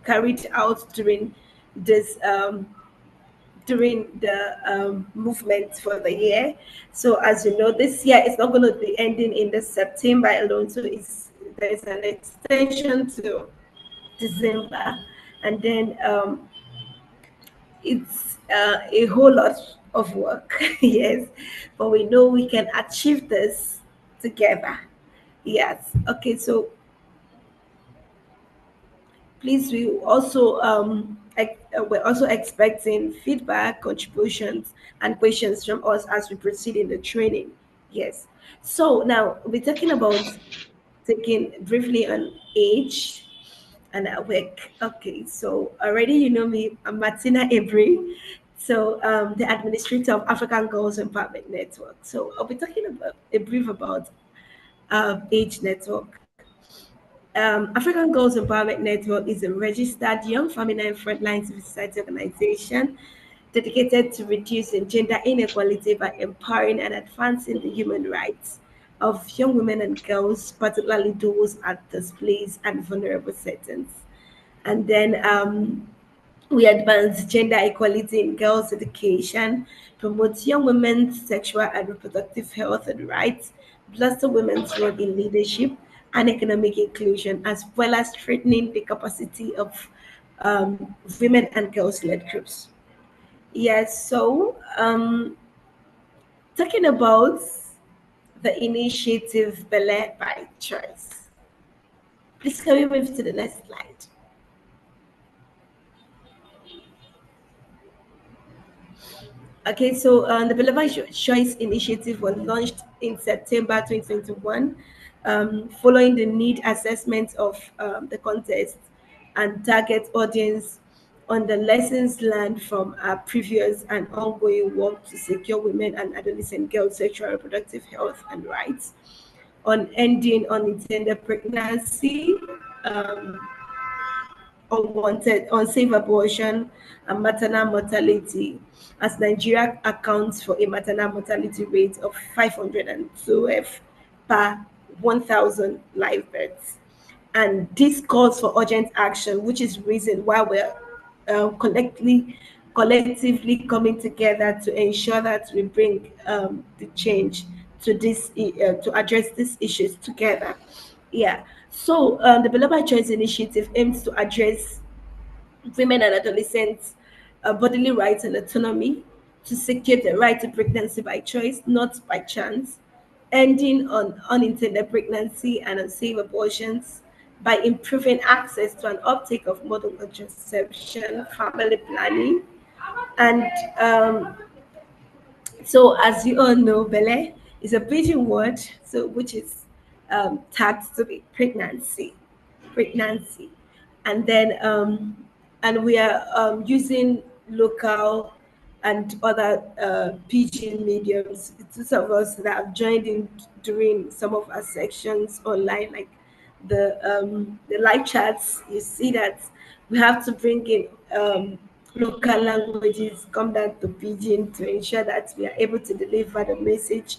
carried out during the movement for the year. So as you know, this year it's not going to be ending in the September alone. So there's an extension to December, and then it's a whole lot of work. Yes, but we know we can achieve this together. Yes. Okay. So please, we're also expecting feedback, contributions, and questions from us as we proceed in the training. Yes. So now we're talking about taking briefly on age and work. Okay. So already you know me, I'm Martina Ebri. So the administrator of African Girls Empowerment Network. So I'll be talking about a brief about age network. African Girls Empowerment Network is a registered young feminine frontline civil society organization dedicated to reducing gender inequality by empowering and advancing the human rights of young women and girls, particularly those at displaced and vulnerable settings. And then we advance gender equality in girls' education, promote young women's sexual and reproductive health and rights, bolster women's role in leadership and economic inclusion, as well as strengthening the capacity of women and girls-led groups. Yes, so talking about the initiative Belle by Choice. Please can we move to the next slide? Okay, so the Beloved Choice Initiative was launched in September 2021, following the need assessment of the contest and target audience on the lessons learned from our previous and ongoing work to secure women and adolescent girls' sexual and reproductive health and rights, on ending unintended pregnancy, um, unwanted, unsafe abortion, and maternal mortality, as Nigeria accounts for a maternal mortality rate of 512 per 1,000 live births. And this calls for urgent action, which is reason why we're collectively coming together to ensure that we bring the change to address these issues together. Yeah. So the Beloved Choice Initiative aims to address women and adolescents' bodily rights and autonomy, to secure the right to pregnancy by choice, not by chance, ending on unintended pregnancy and unsafe abortions by improving access to an uptake of modern contraception, family planning, and so, as you all know, Belle is a pidgin word, so which is tagged to be pregnancy, and then and we are using local and other pidgin mediums. Those of us that have joined in during some of our sections online, like the live chats, you see that we have to bring in local languages, come down to pidgin to ensure that we are able to deliver the message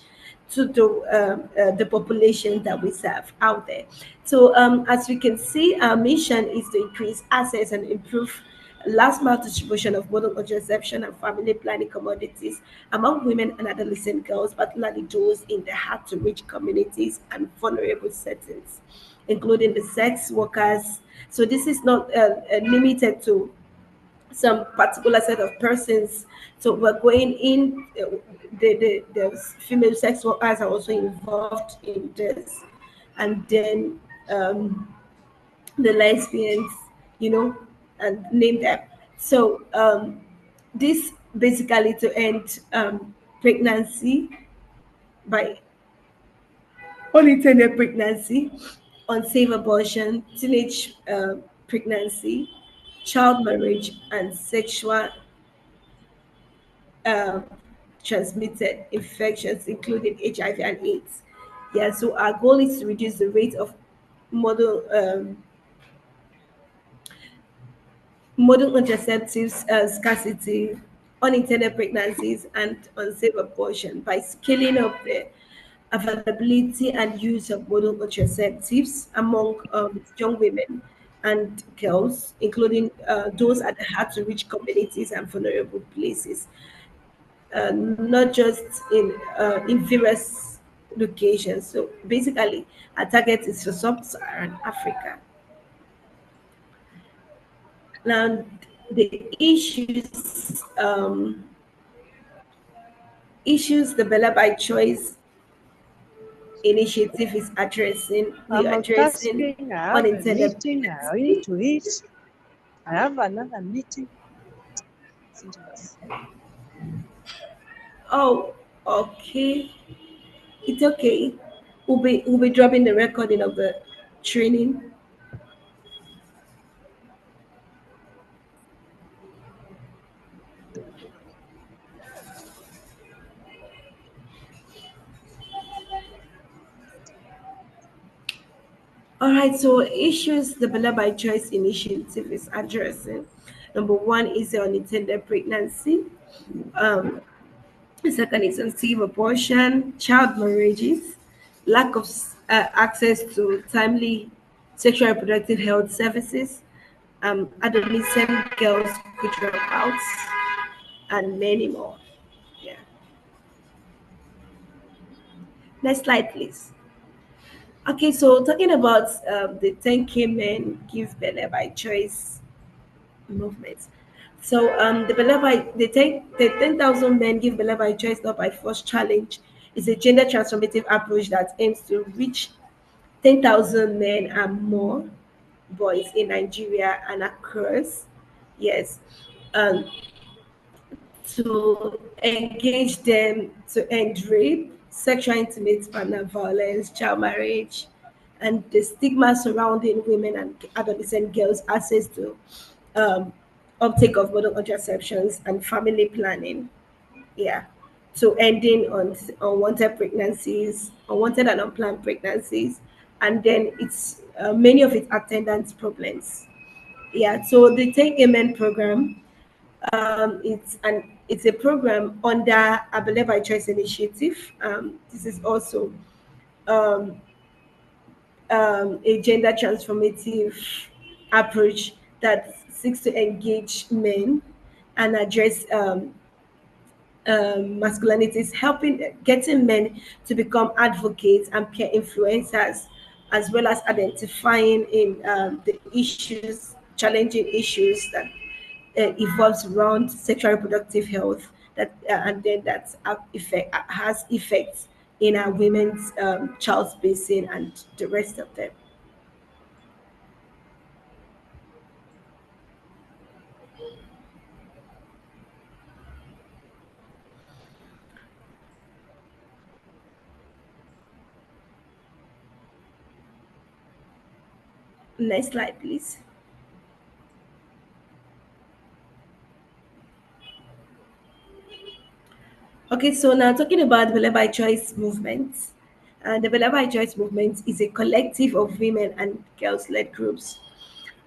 to the population that we serve out there. So as we can see, our mission is to increase access and improve last mile distribution of modern contraception and family planning commodities among women and adolescent girls, particularly those in the hard to reach communities and vulnerable settings, including the sex workers. So this is not limited to some particular set of persons. So we're going in, the female sex workers are also involved in this. And then the lesbians, you know, and name them. So this basically to end pregnancy by unintended pregnancy, unsafe abortion, teenage pregnancy, child marriage, and sexual uh, transmitted infections, including HIV and AIDS. Yeah, so our goal is to reduce the rate of modern modern contraceptives scarcity, unintended pregnancies, and unsafe abortion by scaling up the availability and use of modern contraceptives among young women and girls, including those at the hard to reach communities and vulnerable places, not just in various locations. So basically, our target is for sub-Saharan Africa. Now, the issues the Bella by Choice initiative is addressing. We I'm are addressing multitasking. I have a unintended meeting. I need pregnancy. to eat. I have another meeting. Serious. Oh, okay. It's okay. We'll be dropping the recording of the training. All right, so issues the Bella by Choice initiative is addressing. Number one is the unintended pregnancy. Um, the second is unsafe abortion, child marriages, lack of access to timely sexual and reproductive health services, adolescent girls who drop out, and many more. Yeah. Next slide, please. Okay, so talking about the 10K men give Bella by choice movement. So the 10,000 men give Bella by choice not by force challenge is a gender transformative approach that aims to reach 10,000 men and more boys in Nigeria and across. Yes. Um, to engage them to end rape, sexual intimate partner violence, child marriage, and the stigma surrounding women and adolescent girls' access to um, uptake of modern contraceptions and family planning. Yeah. To ending on unwanted pregnancies, unwanted and unplanned pregnancies, and then it's many of its attendance problems. Yeah. So the Take Amen program, it's a program under Abele by Choice Initiative. This is also um, a gender transformative approach that seeks to engage men and address masculinities, helping getting men to become advocates and peer influencers, as well as identifying in the issues, challenging issues that evolves around sexual reproductive health that and then that has effects in our women's child spacing and the rest of them. Next slide, please. Okay, so now talking about the Belle by Choice movement. The Belle by Choice movement is a collective of women and girls-led groups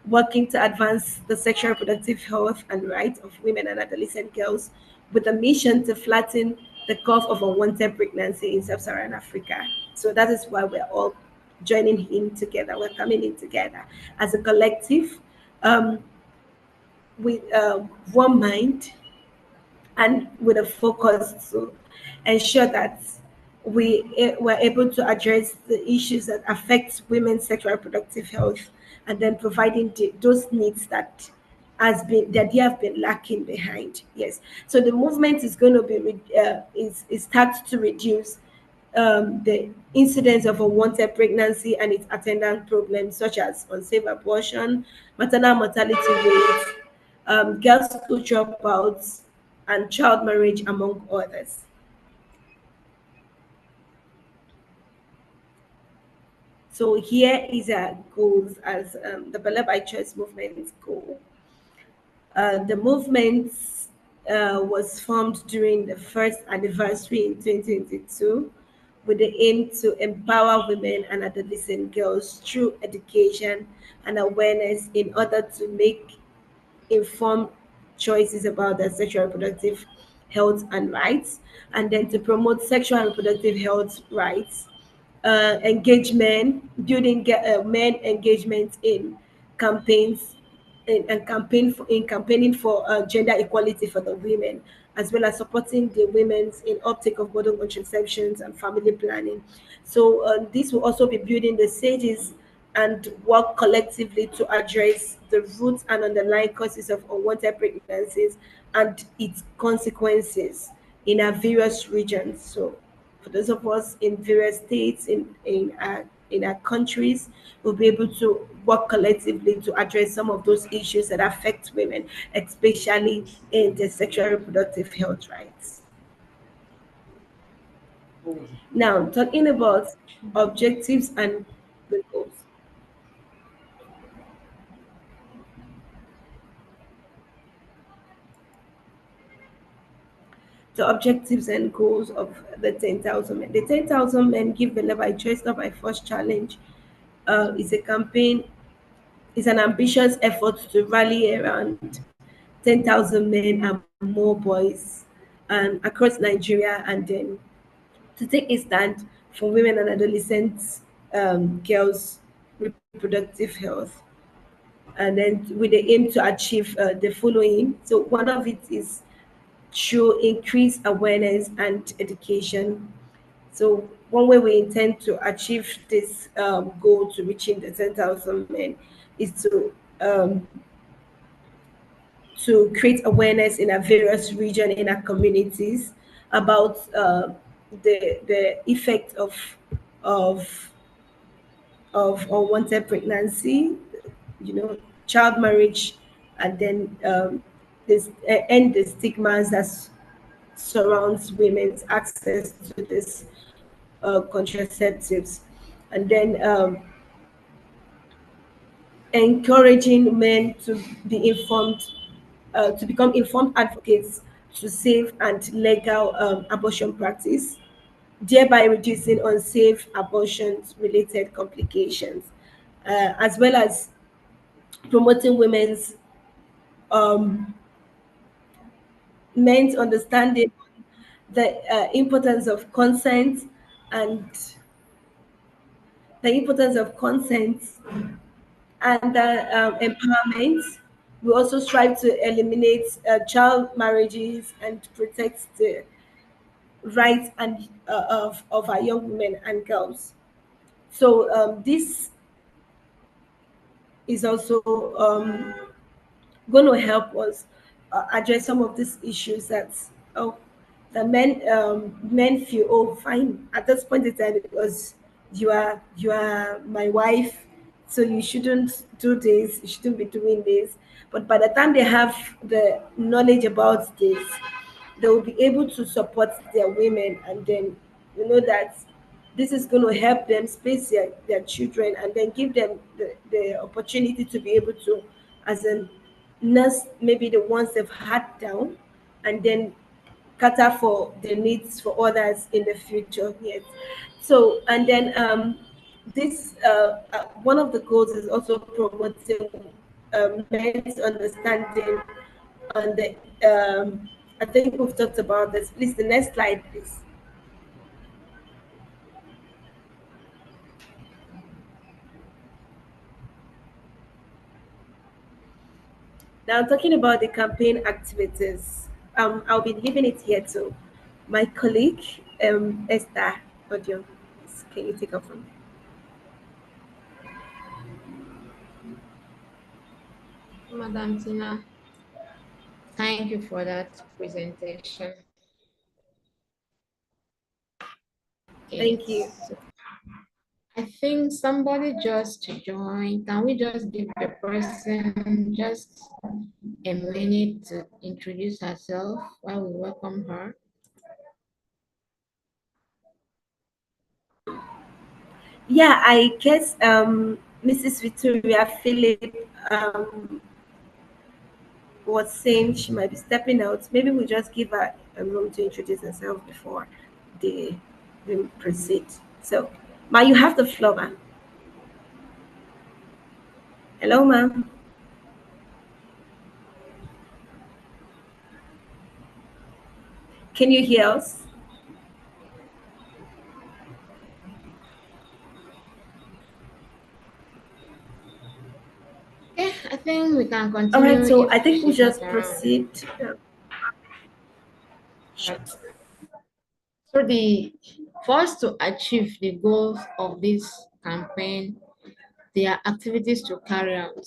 working to advance the sexual reproductive health and rights of women and adolescent girls with a mission to flatten the curve of unwanted pregnancy in sub-Saharan Africa. So that is why we're all joining in together. We're coming in together as a collective um, with one mind and with a focus to ensure that were able to address the issues that affect women's sexual reproductive health and then providing those needs that they have been lacking behind. Yes, so the movement is going to be is start to reduce the incidence of unwanted pregnancy and its attendant problems such as unsafe abortion, maternal mortality rates, girls school dropouts, and child marriage, among others. So here is our goals as the Bella by Choice movement's goal. The movement was formed during the first anniversary in 2022 with the aim to empower women and adolescent girls through education and awareness in order to make informed choices about their sexual and reproductive health and rights, and then to promote sexual and reproductive health rights, engagement, building men engagement in campaigns and campaigning for gender equality for the women, as well as supporting the women's in uptake of modern contraceptions and family planning. So this will also be building the stages and work collectively to address the roots and underlying causes of unwanted pregnancies and its consequences in our various regions. So for those of us in various states in our countries, we'll be able to work collectively to address some of those issues that affect women, especially in the sexual reproductive health rights. Now, talking about objectives and the goals. The objectives and goals of the 10,000 men. The 10,000 men give Belle by choice, not by force challenge is a campaign, is an ambitious effort to rally around 10,000 men and more boys across Nigeria, and then to take a stand for women and adolescents, girls' reproductive health. And then with the aim to achieve the following. So one of it is through increased awareness and education. So one way we intend to achieve this goal to reaching the 10,000 men is to create awareness in our various region in our communities about the effect of of unwanted pregnancy, you know, child marriage, and then this end the stigmas that surrounds women's access to this contraceptives, and then encouraging men to be informed, to become informed advocates to safe and legal abortion practice, thereby reducing unsafe abortions related complications, as well as promoting women's um, men's understanding the importance of consent and the importance of consent and empowerment. We also strive to eliminate child marriages and protect the rights and of our young women and girls. So this is also going to help us address some of these issues that oh the men feel, oh fine, at this point in time, because you are my wife, so you shouldn't do this, you shouldn't be doing this. But by the time they have the knowledge about this, they will be able to support their women, and then you know that this is going to help them space their children, and then give them the opportunity to be able to, as a nurse, maybe the ones they've had down, and then cater for the needs for others in the future. Yes. So, and then this one of the goals is also promoting men's understanding on the I think we've talked about this. Please, the next slide, please. Now, talking about the campaign activities, I'll be leaving it here to my colleague, Esther Audio. Can you take up from there? Madam Tina, thank you for that presentation. Okay, Thank you. so I think somebody just joined. Can we just give the person just a minute to introduce herself while we welcome her? Yeah, I guess Mrs. Victoria Philip was saying she might be stepping out. Maybe we just give her a room to introduce herself before they, they proceed. So, Ma, you have the floor, ma'am. Hello, ma'am. Can you hear us? can All right, continue so if I think we she's not just around. proceed. Right. So the for us to achieve the goals of this campaign, there are activities to carry out.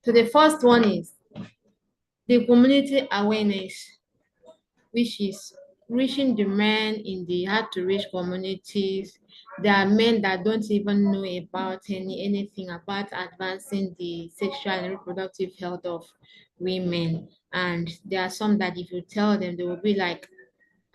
So the first one is the community awareness, which is reaching the men in the hard to reach communities. There are men that don't even know about anything about advancing the sexual and reproductive health of women. And there are some that if you tell them, they will be like,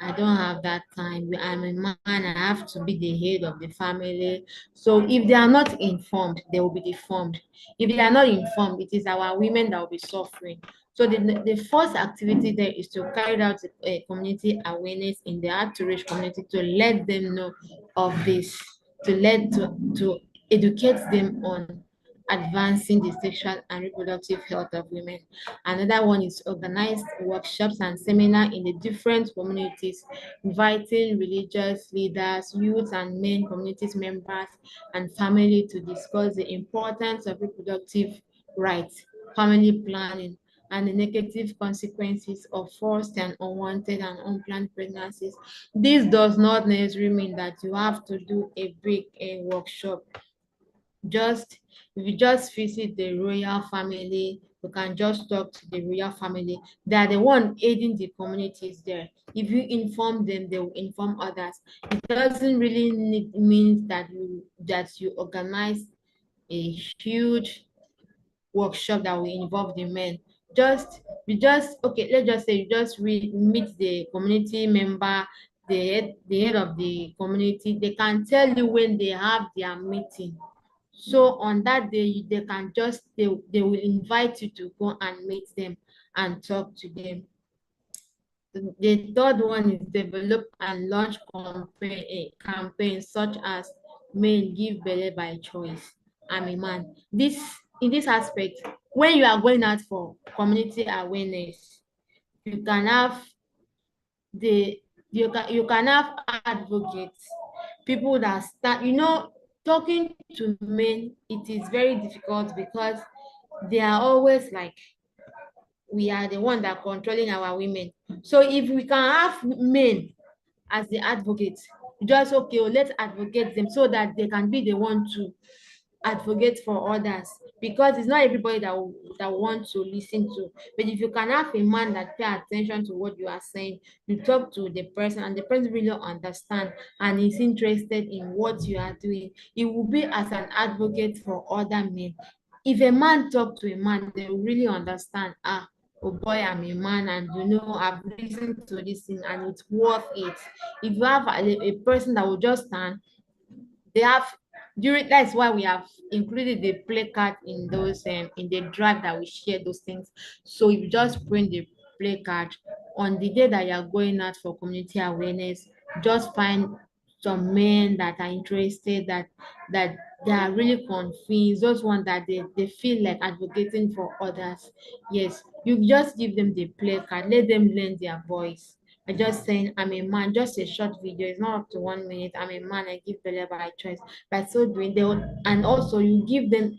I don't have that time. I'm a man. I have to be the head of the family. So if they are not informed, they will be deformed. If they are not informed, it is our women that will be suffering. So the first activity there is to carry out a community awareness in the hard to reach community to let them know of this, to educate them on advancing the sexual and reproductive health of women. Another one is organized workshops and seminars in the different communities, inviting religious leaders, youth and men communities members, and family to discuss the importance of reproductive rights, family planning, and the negative consequences of forced and unwanted and unplanned pregnancies. This does not necessarily mean that you have to do a big workshop. Just if you just visit the royal family, you can just talk to the royal family. They are the one aiding the communities there. If you inform them, they will inform others. It doesn't really mean that you organize a huge workshop that will involve the men. Let's just say you just meet the community member, the head of the community. They can tell you when they have their meeting. So on that day, they will invite you to go and meet them and talk to them. The third one is develop and launch campaigns such as Men Give Belle by Choice. I'm a man. In this aspect, when you are going out for community awareness, you can have the you can have advocates, people that start, talking to men. It is very difficult because they are always like, we are the one that controlling our women. So if we can have men as the advocates, just okay, let's advocate them so that they can be the one to advocate for others, because it's not everybody that wants to listen to. But if you can have a man that pay attention to what you are saying, you talk to the person and the person really understand and is interested in what you are doing, it will be as an advocate for other men. If a man talk to a man, they will really understand, oh boy, I'm a man, and I've listened to this thing and it's worth it. If you have a person that will just stand, they have during that's why we have included the play card in those in the drive that we share those things. So if you just print the play card on the day that you're going out for community awareness, just find some men that are interested, that they are really convinced, those ones that they feel like advocating for others. Yes, you just give them the play card, let them learn their voice. I just saying, I'm a man, just a short video, it's not up to 1 minute. I'm a man, I give Belle by choice. By so doing, and also you give them,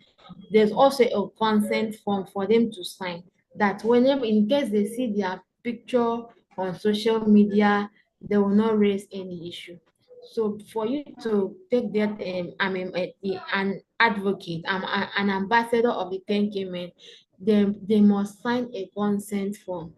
there's also a consent form for them to sign, that whenever, in case they see their picture on social media, they will not raise any issue. So for you to take that, an advocate, an ambassador of the 10K men, they must sign a consent form,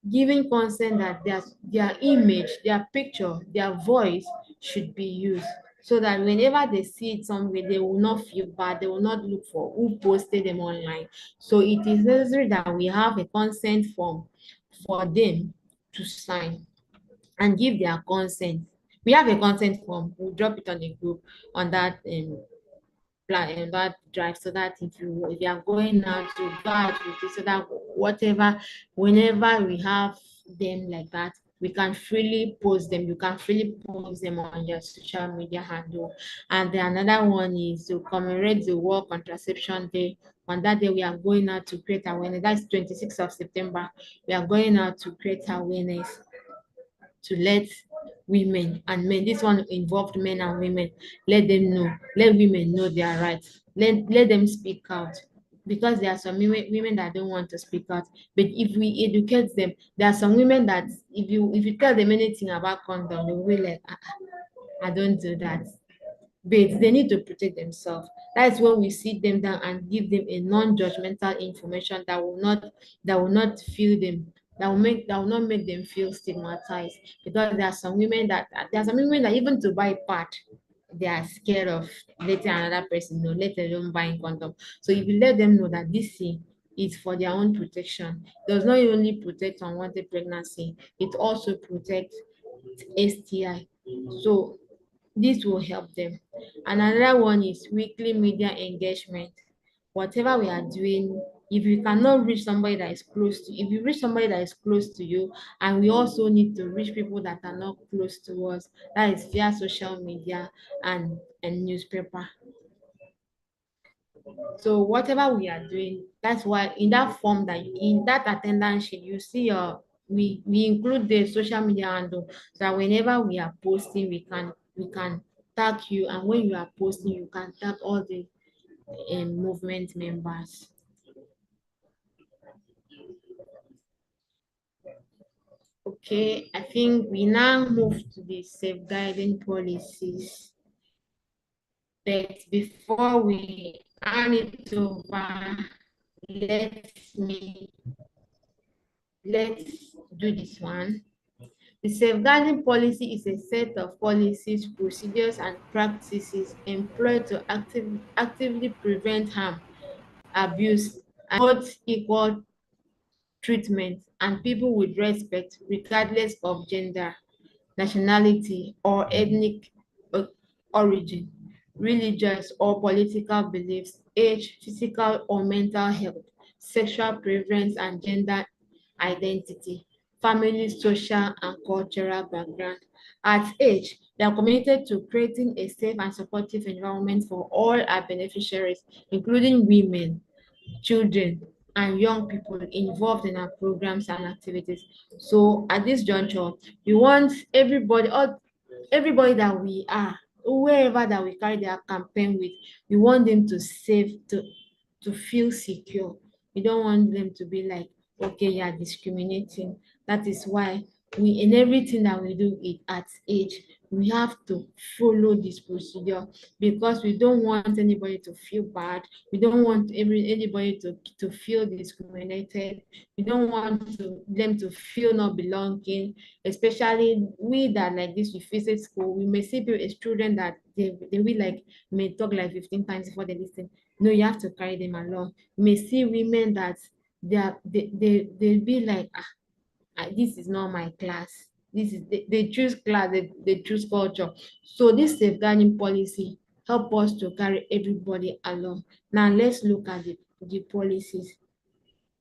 giving consent that their image, their picture, their voice should be used, so that whenever they see it somewhere, they will not feel bad, they will not look for who posted them online. So it is necessary that we have a consent form for them to sign and give their consent. We have a consent form, we'll drop it on the group on that plan and that drive, so that if you are going out to go out with it, so that whatever, whenever we have them like that, we can freely post them. You can freely post them on your social media handle. And then another one is to commemorate the World Contraception Day. On that day, we are going out to create awareness. That's 26th of September. We are going out to create awareness, to let women and men, this one involved men and women, let them know, let women know their rights. let them speak out, because there are some women that don't want to speak out. But if we educate them, there are some women that if you tell them anything about condom, they will be like, I don't do that. But they need to protect themselves. That's when we sit them down and give them a non-judgmental information that will not feel them, that will not make them feel stigmatized. Because there are some women that even to buy pad, they are scared of letting another person know, let alone buying condom. So if you let them know that this thing is for their own protection, it does not only protect unwanted pregnancy, it also protects STI. So this will help them. And another one is weekly media engagement. Whatever we are doing, if you cannot reach somebody that is close to, if you reach somebody that is close to you, and we also need to reach people that are not close to us, that is via social media and newspaper. So whatever we are doing, that's why in that form, that in that attendance sheet, you see we include the social media handle, so that whenever we are posting, we can tag you, and when you are posting, you can tag all the movement members. Okay, I think we now move to the safeguarding policies. But before we hand it over, let me let's do this one. The safeguarding policy is a set of policies, procedures, and practices employed to actively prevent harm, abuse, and promote equal treatment and people with respect, regardless of gender, nationality, or ethnic o- origin, religious or political beliefs, age, physical or mental health, sexual preference and gender identity, family, social, and cultural background. At age, they are committed to creating a safe and supportive environment for all our beneficiaries, including women, children, and young people involved in our programs and activities. So at this juncture, we want everybody that we are, wherever that we carry their campaign with, we want them to save to feel secure. We don't want them to be like, okay, you are discriminating. That is why we in everything that we do it at age, we have to follow this procedure, because we don't want anybody to feel bad. We don't want anybody to feel discriminated. We don't want them to feel not belonging, especially we that like this, we visit school, we may see a student that they will like may talk like 15 times before they listen. No, you have to carry them along. You may see women that they be like, this is not my class. This is they choose class, they choose culture. So this safeguarding policy help us to carry everybody along. Now let's look at the policies.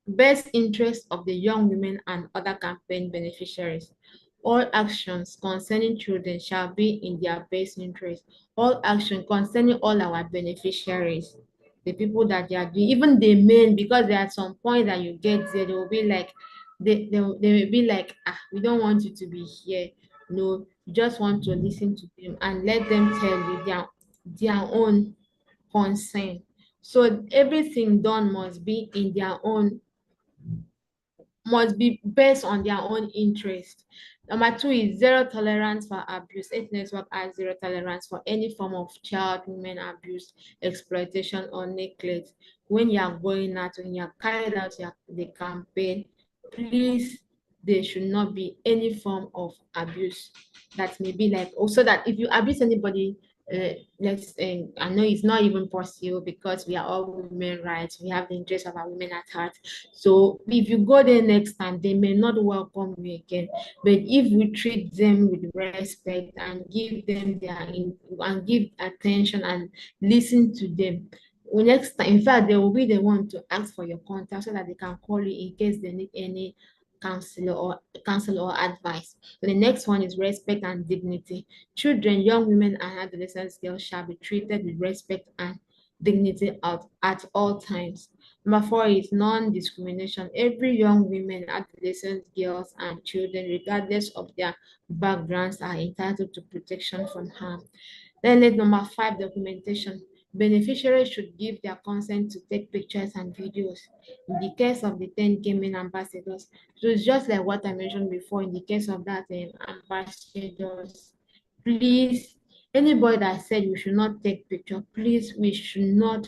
Best interest of the young women and other campaign beneficiaries. All actions concerning children shall be in their best interest. All action concerning all our beneficiaries, the people that they are doing, even the men, because there are some point that you get there, they will be like, they will be like, we don't want you to be here. No, you just want to listen to them and let them tell you their own concern. So everything done must be based on their own interest. Number two is zero tolerance for abuse. Eight Network has zero tolerance for any form of child, women abuse, exploitation, or neglect. When you are going out, when you are carried out the campaign, please, there should not be any form of abuse. That may be like also that if you abuse anybody, I know it's not even possible, because we are all women rights. We have the interest of our women at heart. So if you go there next time, they may not welcome you again. But if we treat them with respect and give them and give attention and listen to them, next time, in fact, they will be the one to ask for your contact so that they can call you in case they need any counsel or advice. So the next one is respect and dignity. Children, young women, and adolescent girls shall be treated with respect and dignity at all times. Number four is non-discrimination. Every young women, adolescent girls, and children, regardless of their backgrounds, are entitled to protection from harm. Then let number five, documentation. beneficiaries should give their consent to take pictures and videos. In the case of the 10 gaming ambassadors, so it's just like what I mentioned before. In the case of that ambassadors, please, anybody that said we should not take picture, please, we should not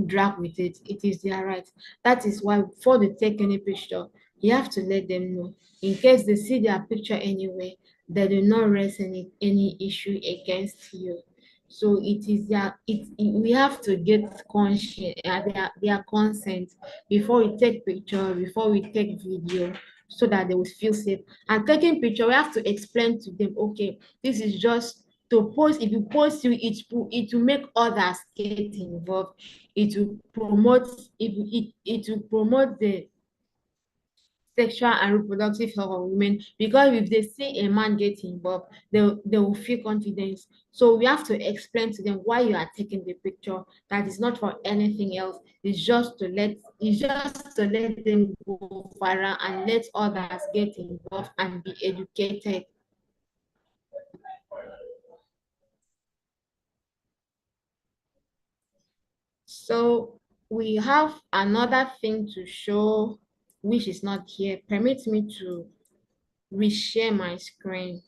drag with it. It is their right. That is why before they take any picture, you have to let them know. In case they see their picture anyway, they do not raise any issue against you. So it is we have to get conscious their consent before we take picture, before we take video, so that they will feel safe. And taking picture, we have to explain to them, okay, this is just to post. If you post it will make others get involved. It will promote it will promote the sexual and reproductive health of women, because if they see a man get involved, they will feel confidence. So we have to explain to them why you are taking the picture, that is not for anything else. It's just to let them go viral and let others get involved and be educated. So we have another thing to show, which is not here. Permit me to reshare my screen.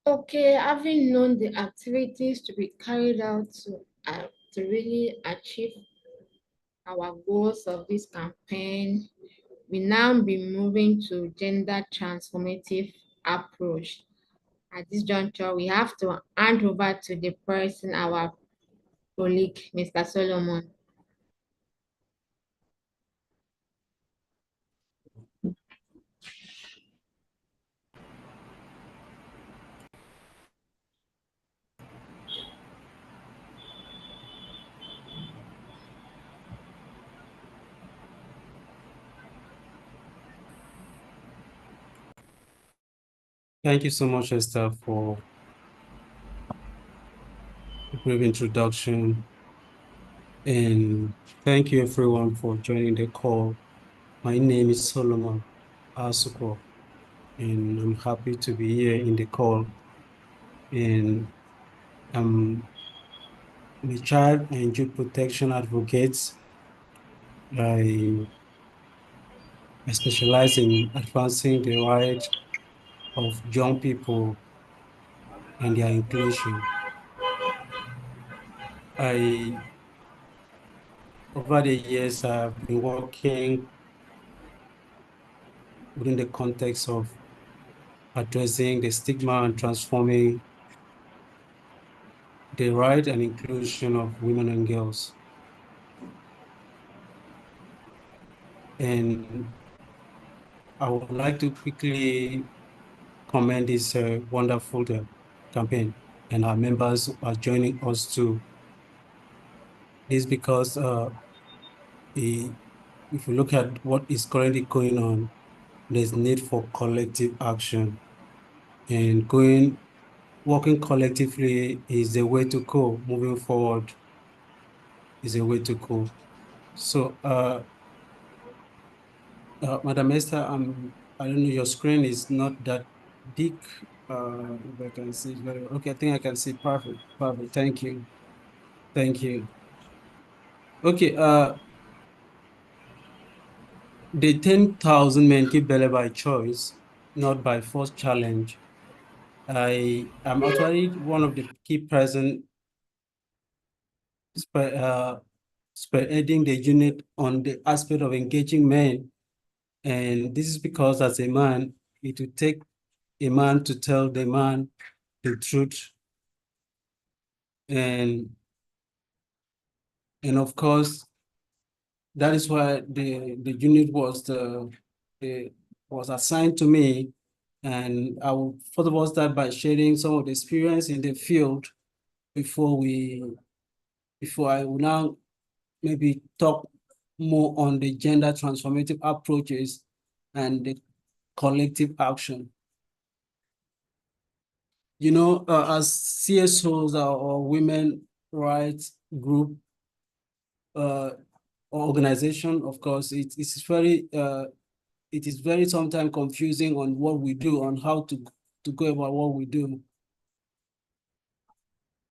Okay, having known the activities to be carried out to really achieve our goals of this campaign, we now be moving to gender transformative approach. At this juncture, we have to hand over to the person, our colleague, Mr. Solomon. Thank you so much, Esther, for a brief introduction. And thank you, everyone, for joining the call. My name is Solomon Asuko, and I'm happy to be here in the call. And I'm a child and youth protection advocate. I, I specialize in advancing the rights of young people and their inclusion. Over the years, I've been working within the context of addressing the stigma and transforming the right and inclusion of women and girls. And I would like to quickly commend this wonderful campaign and our members who are joining us too. This because if you look at what is currently going on, there's need for collective action, and working collectively is the way to go. Moving forward is a way to go. So, Madam Esther, I don't know, your screen is not that big. If I can see it very well. Okay, I think I can see perfect. Perfect. Thank you. Thank you. Okay, the 10,000 men keep Belle by choice, not by forced challenge. I am actually one of the key person spearheading the unit on the aspect of engaging men. And this is because as a man, it will take a man to tell the man the truth. And of course, that is why the unit was assigned to me. And I will first of all start by sharing some of the experience in the field before I will now maybe talk more on the gender transformative approaches and the collective action. You know, as CSOs or women rights group or organization, of course, it is very sometimes confusing on what we do, on how to go about what we do.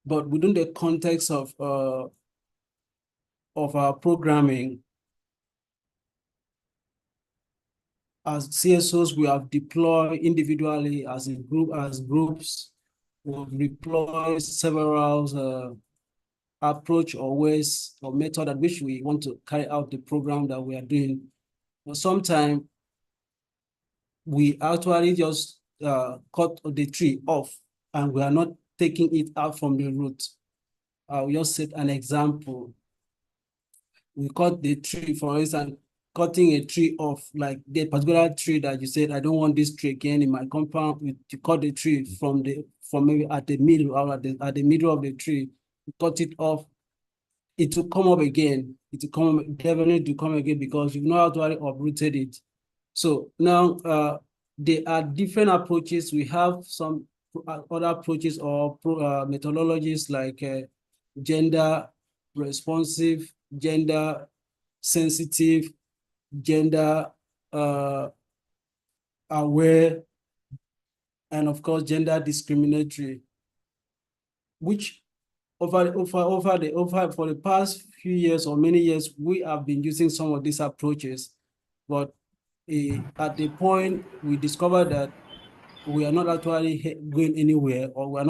But within the context of our programming, as CSOs, we have deployed individually as a group, as groups, we've deployed several approach or ways or method at which we want to carry out the program that we are doing. But sometimes we actually just cut the tree off and we are not taking it out from the root. I'll just set an example. We cut the tree, for instance, cutting a tree off, like the particular tree that you said, I don't want this tree again in my compound. You cut the tree from maybe at the middle or at the middle of the tree, you cut it off. It will come up again. It will come definitely to come again because you've not actually uprooted it. So now there are different approaches. We have some other approaches or methodologies like gender responsive, gender sensitive, gender aware, and of course, gender discriminatory, which for the past few years or many years, we have been using some of these approaches, but at the point we discovered that we are not actually going anywhere, or we are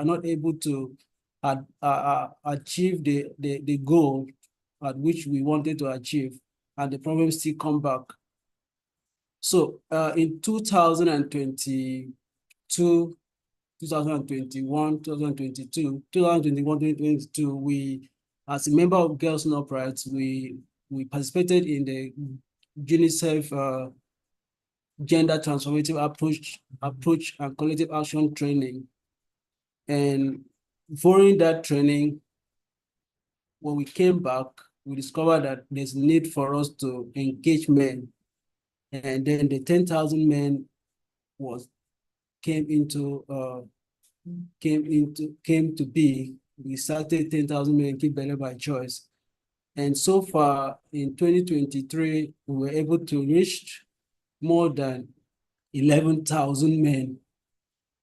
not able to achieve the goal at which we wanted to achieve, and the problems still come back. So in 2022, 2021, 2022, 2021, 2022, we, as a member of Girls Not Rights, we participated in the UNICEF gender transformative approach and collective action training. And during that training, when we came back, we discovered that there's need for us to engage men. And then the 10,000 men came to be. We started 10,000 men keep Belle by choice. And so far in 2023, we were able to reach more than 11,000 men.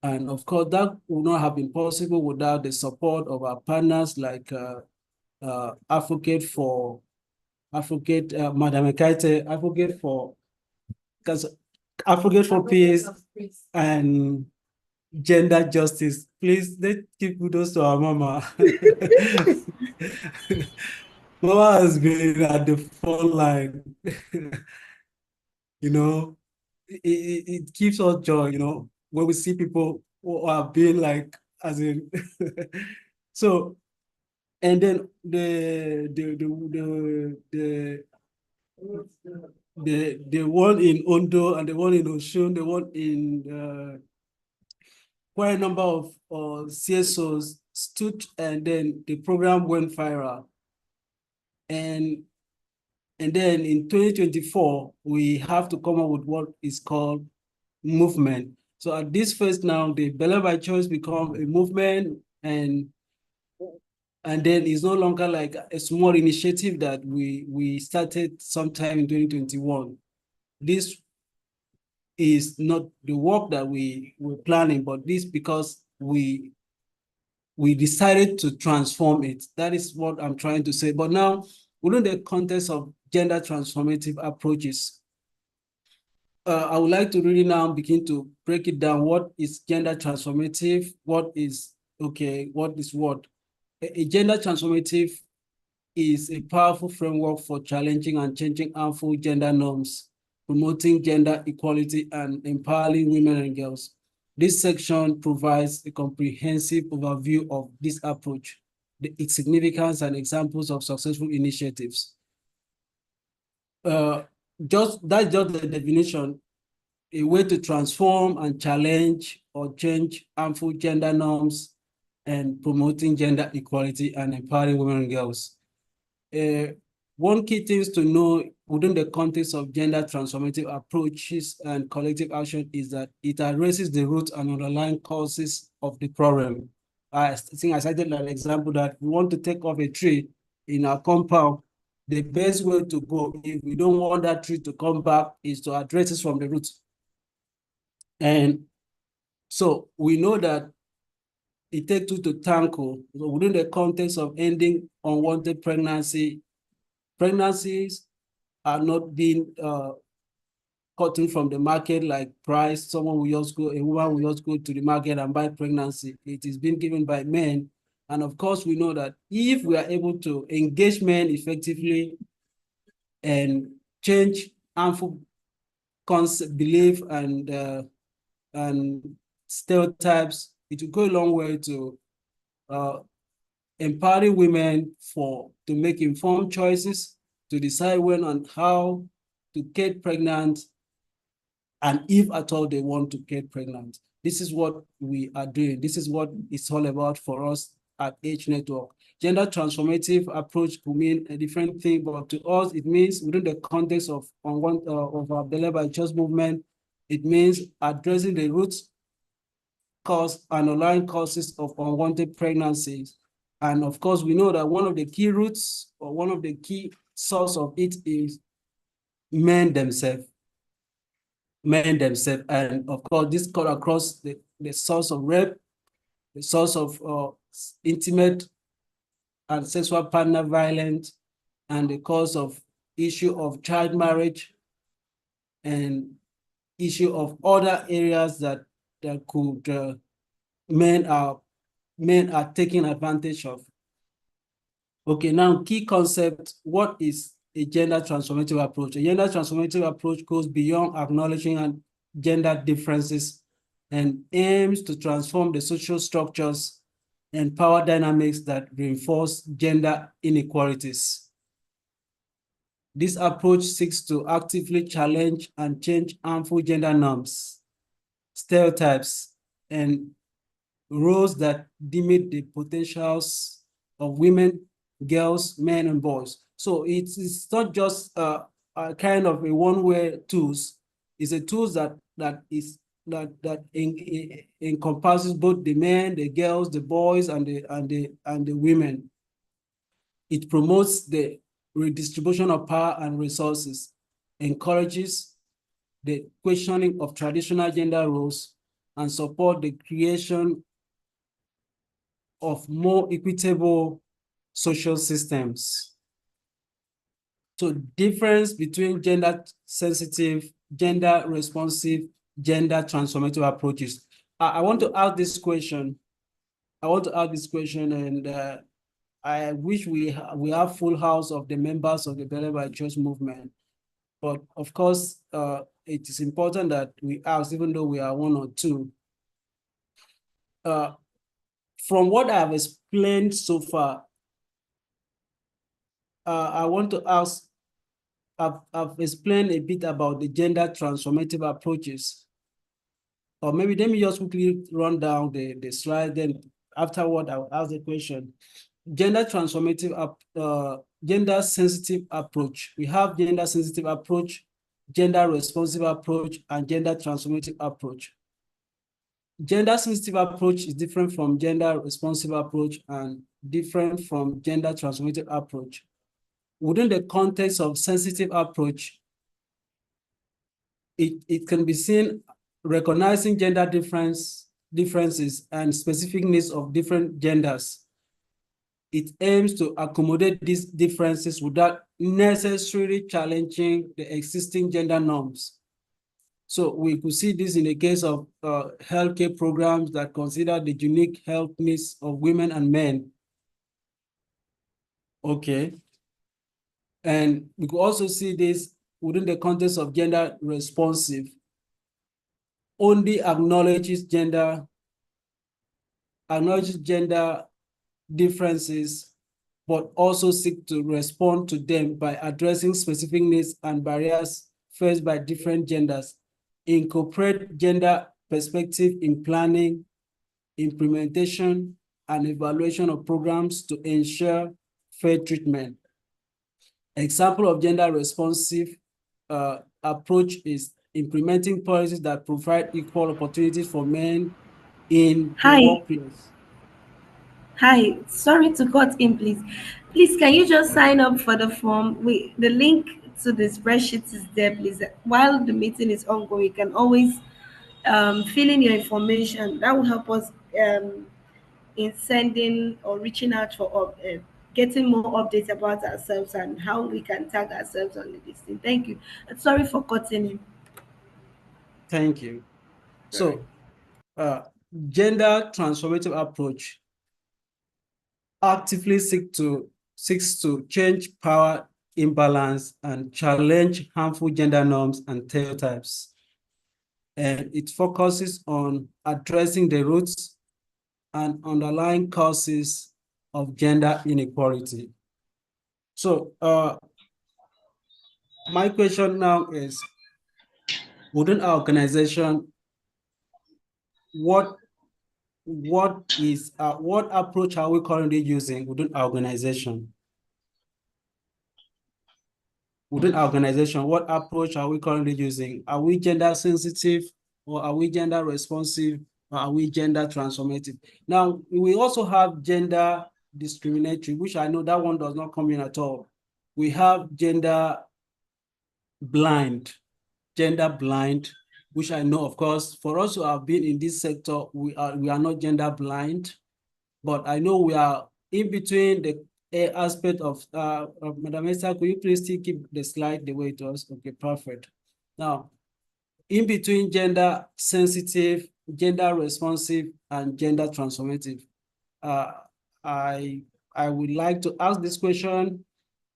And of course, that would not have been possible without the support of our partners like Advocate, Madam Ekaite, Advocate for Peace and Gender Justice. Please, let's give kudos to our mama. Mama has been at the front line. You know, it gives us joy, you know, when we see people who are being like, as in, so, and then the one in Ondo and the one in Oshun, the one in quite a number of CSOs stood, and then the program went viral. And then in 2024, we have to come up with what is called movement. So at this phase now, the Belle by Choice become a movement, and then it's no longer like a small initiative that we started sometime in 2021. This is not the work that we were planning, but this because we decided to transform it. That is what I'm trying to say. But now, within the context of gender transformative approaches, I would like to really now begin to break it down. What is gender transformative? What is what? A gender transformative is a powerful framework for challenging and changing harmful gender norms, promoting gender equality, and empowering women and girls. This section provides a comprehensive overview of this approach, its significance, and examples of successful initiatives. That's just the definition, a way to transform and challenge or change harmful gender norms and promoting gender equality and empowering women and girls. One key things to know within the context of gender transformative approaches and collective action is that it addresses the root and underlying causes of the problem. I think I cited an example that we want to take off a tree in our compound. The best way to go, if we don't want that tree to come back, is to address it from the root. And so we know that it takes two to tango. So within the context of ending unwanted pregnancy, pregnancies are not being gotten from the market like price. A woman will just go to the market and buy pregnancy. It is being given by men. And of course, we know that if we are able to engage men effectively and change harmful concept, belief, and stereotypes, it will go a long way to empowering women to make informed choices, to decide when and how to get pregnant, and if at all they want to get pregnant. This is what we are doing. This is what it's all about for us at H Network. Gender transformative approach could mean a different thing, but to us, it means within the context of our Belle by Choice movement, it means addressing the root cause and underlying causes of unwanted pregnancies. And of course, we know that one of the key roots or one of the key source of it is men themselves. And of course, this cut across the source of rape, the source of intimate and sexual partner violence, and the cause of issue of child marriage, and issue of other areas that could men are taking advantage of. Okay, now key concept, what is a gender transformative approach? A gender transformative approach goes beyond acknowledging gender differences and aims to transform the social structures and power dynamics that reinforce gender inequalities. This approach seeks to actively challenge and change harmful gender norms, stereotypes, and roles that limit the potentials of women, girls, men, and boys. So it's not just a kind of a one-way tools. It's a tools that encompasses both the men, the girls, the boys, and the women. It promotes the redistribution of power and resources, encourages the questioning of traditional gender roles, and support the creation of more equitable social systems. So difference between gender sensitive, gender responsive, gender transformative approaches. I want to ask this question. And I wish we have full house of the members of the Belle by Choice movement. But of course, it is important that we ask, even though we are one or two. From what I have explained so far, I want to ask, I've explained a bit about the gender transformative approaches. Or maybe let me just quickly run down the slide, then afterward I'll ask the question. Gender transformative, gender sensitive approach. We have gender sensitive approach, gender responsive approach, and gender transformative approach. Gender sensitive approach is different from gender responsive approach and different from gender transformative approach. Within the context of sensitive approach, it can be seen recognizing gender differences and specific needs of different genders. It aims to accommodate these differences without necessarily challenging the existing gender norms. So we could see this in the case of healthcare programs that consider the unique health needs of women and men Okay. And we could also see this within the context of gender responsive. Only acknowledges gender differences, but also seek to respond to them by addressing specific needs and barriers faced by different genders. Incorporate gender perspective in planning, implementation, and evaluation of programs to ensure fair treatment. Example of gender responsive approach is implementing policies that provide equal opportunities for men in the Hi, workplace. hi. Sorry to cut in, please. Please, can you just sign up for the form? The link to the spreadsheet is there, please. While the meeting is ongoing, you can always fill in your information. That will help us in sending or reaching out for getting more updates about ourselves and how we can tag ourselves on the listing. Thank you. Sorry for cutting in. Thank you. All right. So, uh, gender transformative approach actively seeks to change power imbalance and challenge harmful gender norms and stereotypes. And it focuses on addressing the roots and underlying causes of gender inequality. So, my question now is, within our organization, what what approach are we currently using within our organization? Within our organization, what approach are we currently using? Are we gender sensitive, or are we gender responsive, or are we gender transformative? Now, we also have gender discriminatory, which I know that one does not come in at all. We have blind, gender blind, which I know, of course, for us who have been in this sector, we are not gender blind, but I know we are in between the aspect of Madam Esther. Could you please still keep the slide the way it was? Okay, perfect. Now, in between gender sensitive, gender responsive, and gender transformative, uh, I would like to ask this question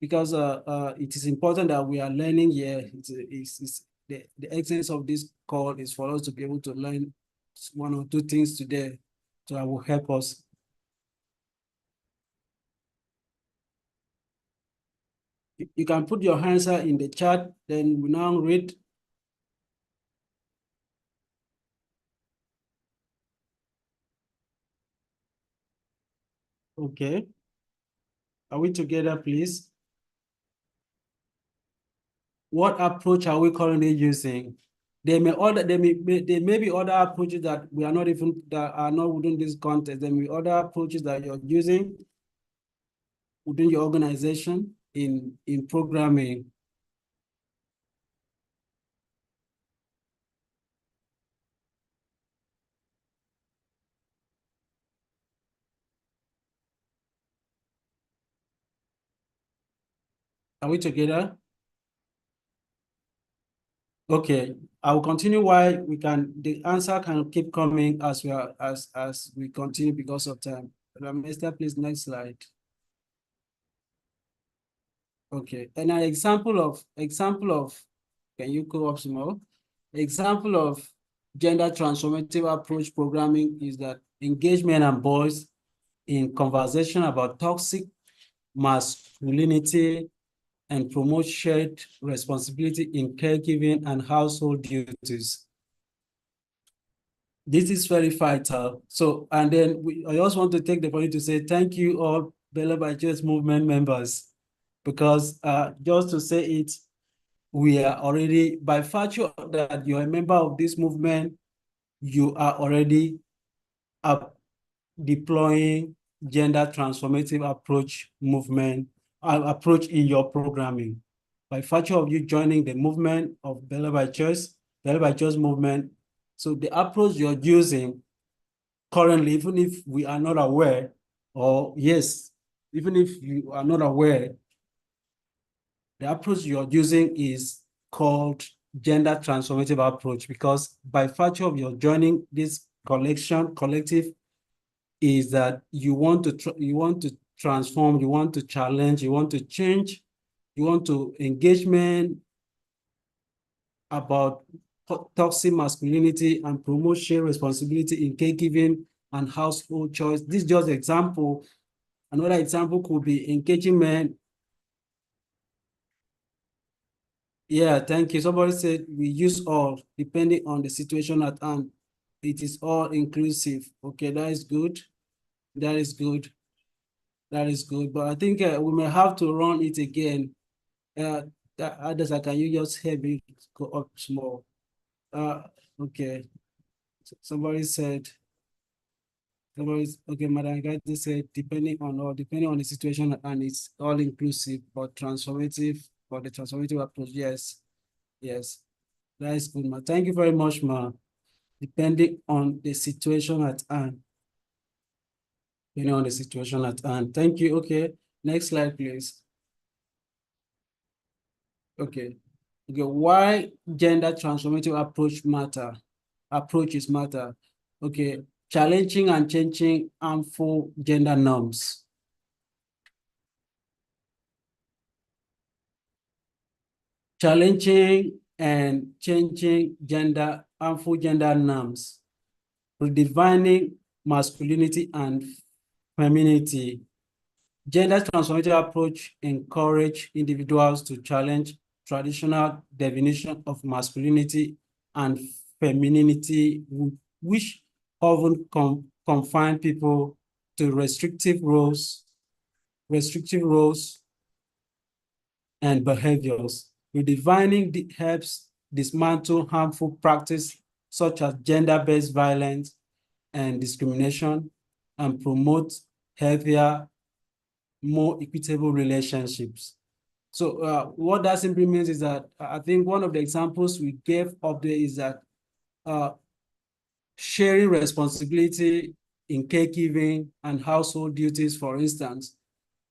because it is important that we are learning here. The essence of this call is for us to be able to learn one or two things today, so that will help us. You can put your answer in the chat, then we now read. Okay. Are we together, please? What approach are we currently using? There may be other approaches that we are not even, that are not within this context. There may be other approaches that you're using within your organization in programming. Are we together? Okay, I will continue while the answer can keep coming as we continue because of time. Mr. Please, next slide. Okay, and an example of, can you go up some more? Example of gender transformative approach programming is that engage men and boys in conversation about toxic masculinity and promote shared responsibility in caregiving and household duties. This is very vital. So, and then I also want to take the opportunity to say thank you all Belle by Choice movement members, because just to say it, we are already, by virtue of that you're a member of this movement, you are already deploying gender transformative approach in your programming. By virtue of you joining the movement of Belle by Choice movement, so the approach you're using currently, even if we are not aware, or yes, even if you are not aware, the approach you're using is called gender transformative approach, because by virtue of your joining this collective is that you want to transform, you want to challenge, you want to change, you want to engagement about toxic masculinity and promote shared responsibility in caregiving and household chores. This is just an example. Another example could be engaging men. Yeah, thank you. Somebody said we use all depending on the situation at hand. It is all inclusive. Okay, that is good. That is good. That is good. But I think we may have to run it again. Others, can you just help me go up small? Okay. Somebody said, okay, Madam Gatti said, depending on the situation, and it's all inclusive, but transformative, for the transformative approach. Yes, yes, that is good, ma. Thank you very much, ma. Depending on the situation at hand. Depending on the situation at hand. Thank you. Okay, next slide, please. Okay. Okay, why gender transformative approaches matter. Okay, challenging and changing harmful gender norms. Challenging and changing harmful gender norms. Redefining masculinity and femininity. Gender transformative approach encourage individuals to challenge traditional definition of masculinity and femininity, which often confine people to restrictive roles and behaviors. Redefining helps dismantle harmful practice such as gender-based violence and discrimination, and promote healthier, more equitable relationships. So what that simply means is that I think one of the examples we gave up there is that sharing responsibility in caregiving and household duties, for instance.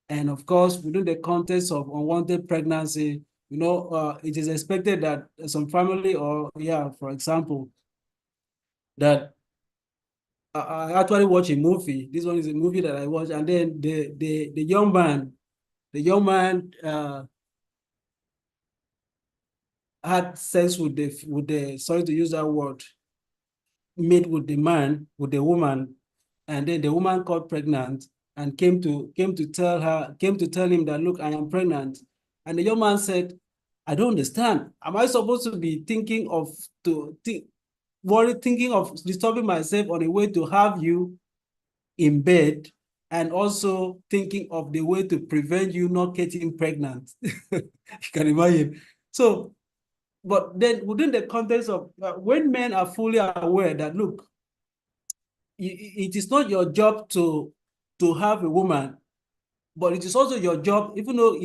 And of course, within the context of unwanted pregnancy, it is expected that some family for example, that I actually watch a movie. This one is a movie that I watched, and then the young man had sex with the sorry to use that word, mate with the woman, and then the woman got pregnant and came to tell him that, look, I am pregnant. And the young man said, I don't understand. Am I supposed to be thinking of disturbing myself on a way to have you in bed, and also thinking of the way to prevent you not getting pregnant? You can imagine. So, but then within the context of when men are fully aware that, look, it is not your job to have a woman, but it is also your job, even though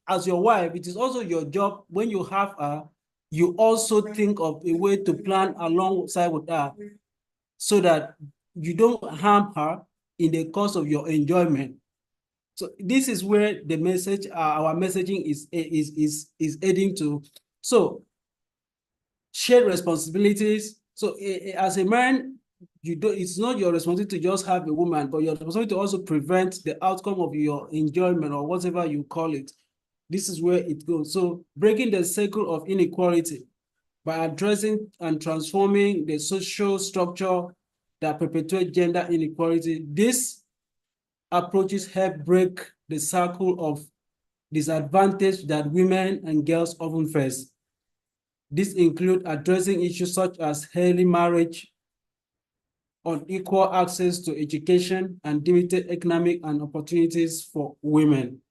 as your wife, it is also your job when you have her, you also think of a way to plan alongside with her so that you don't harm her in the course of your enjoyment. So this is where the message, our messaging is heading to. So shared responsibilities. So as a man, it's not your responsibility to just have a woman, but your responsibility to also prevent the outcome of your enjoyment or whatever you call it. This is where it goes. So breaking the cycle of inequality by addressing and transforming the social structure that perpetuate gender inequality. These approaches help break the cycle of disadvantage that women and girls often face. This includes addressing issues such as early marriage, unequal access to education, and limited economic and opportunities for women.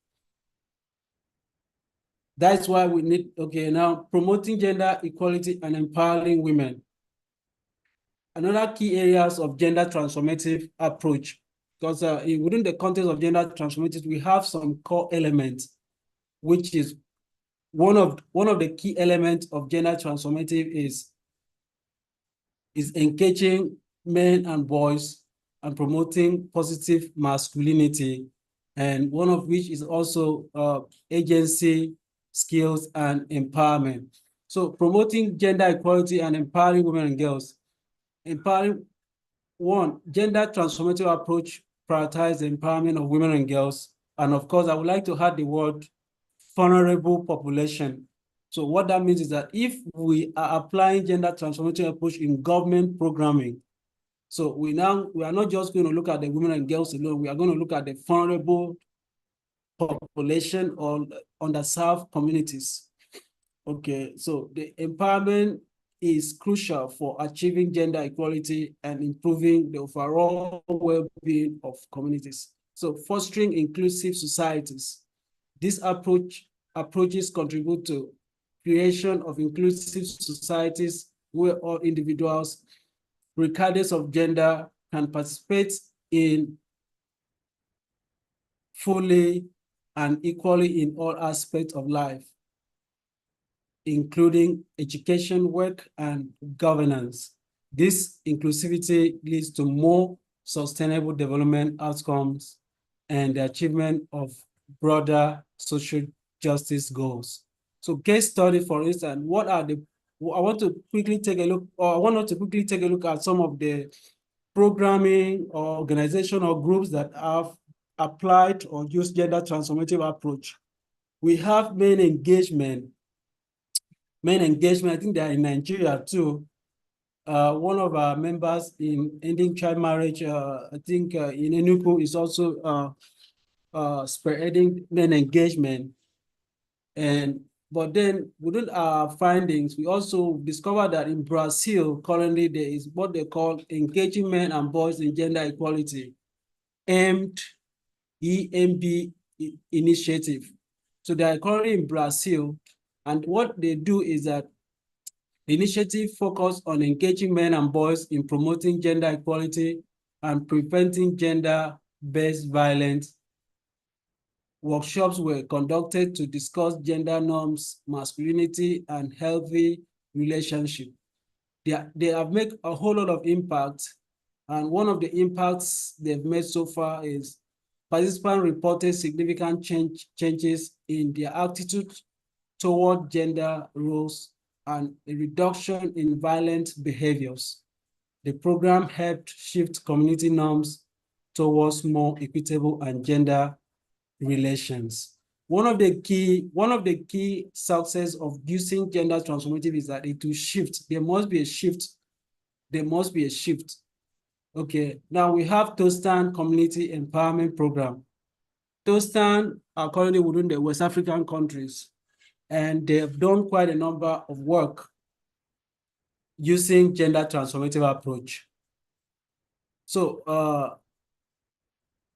That's why we need, now promoting gender equality and empowering women. Another key areas of gender transformative approach, because within the context of gender transformative, we have some core elements, which is one of the key elements of gender transformative is engaging men and boys and promoting positive masculinity, and one of which is also agency, skills, and empowerment. So promoting gender equality and empowering women and girls. Empowering, one, gender transformative approach prioritize the empowerment of women and girls. And of course, I would like to add the word vulnerable population. So what that means is that if we are applying gender transformation approach in government programming, so we are not just going to look at the women and girls alone, we are going to look at the vulnerable population or underserved communities. Okay, so the empowerment is crucial for achieving gender equality and improving the overall well-being of communities. So fostering inclusive societies. This approaches contribute to creation of inclusive societies where all individuals, regardless of gender, can participate in fully and equally in all aspects of life, including education, work, and governance. This inclusivity leads to more sustainable development outcomes and the achievement of broader social justice goals. So case study, for instance, I want to quickly take a look, or I want us to quickly take a look at some of the programming or organization or groups that have applied or used gender transformative approach. We have men engagement. I think they are in Nigeria too. One of our members in ending child marriage, I think in Enugu, is also spearheading men engagement. But then within our findings, we also discovered that in Brazil, currently there is what they call engaging men and boys in gender equality, aimed EMB initiative. So they are currently in Brazil, and what they do is that the initiative focused on engaging men and boys in promoting gender equality and preventing gender-based violence. Workshops were conducted to discuss gender norms, masculinity, and healthy relationship. They have made a whole lot of impact, and one of the impacts they've made so far is participants reported significant changes in their attitude toward gender roles and a reduction in violent behaviors. The program helped shift community norms towards more equitable and gender relations. One of the key success of using gender transformative is that it will shift. There must be a shift. There must be a shift. Okay, now we have Tostan Community Empowerment Program. Tostan are currently within the West African countries, and they have done quite a number of work using gender transformative approach. So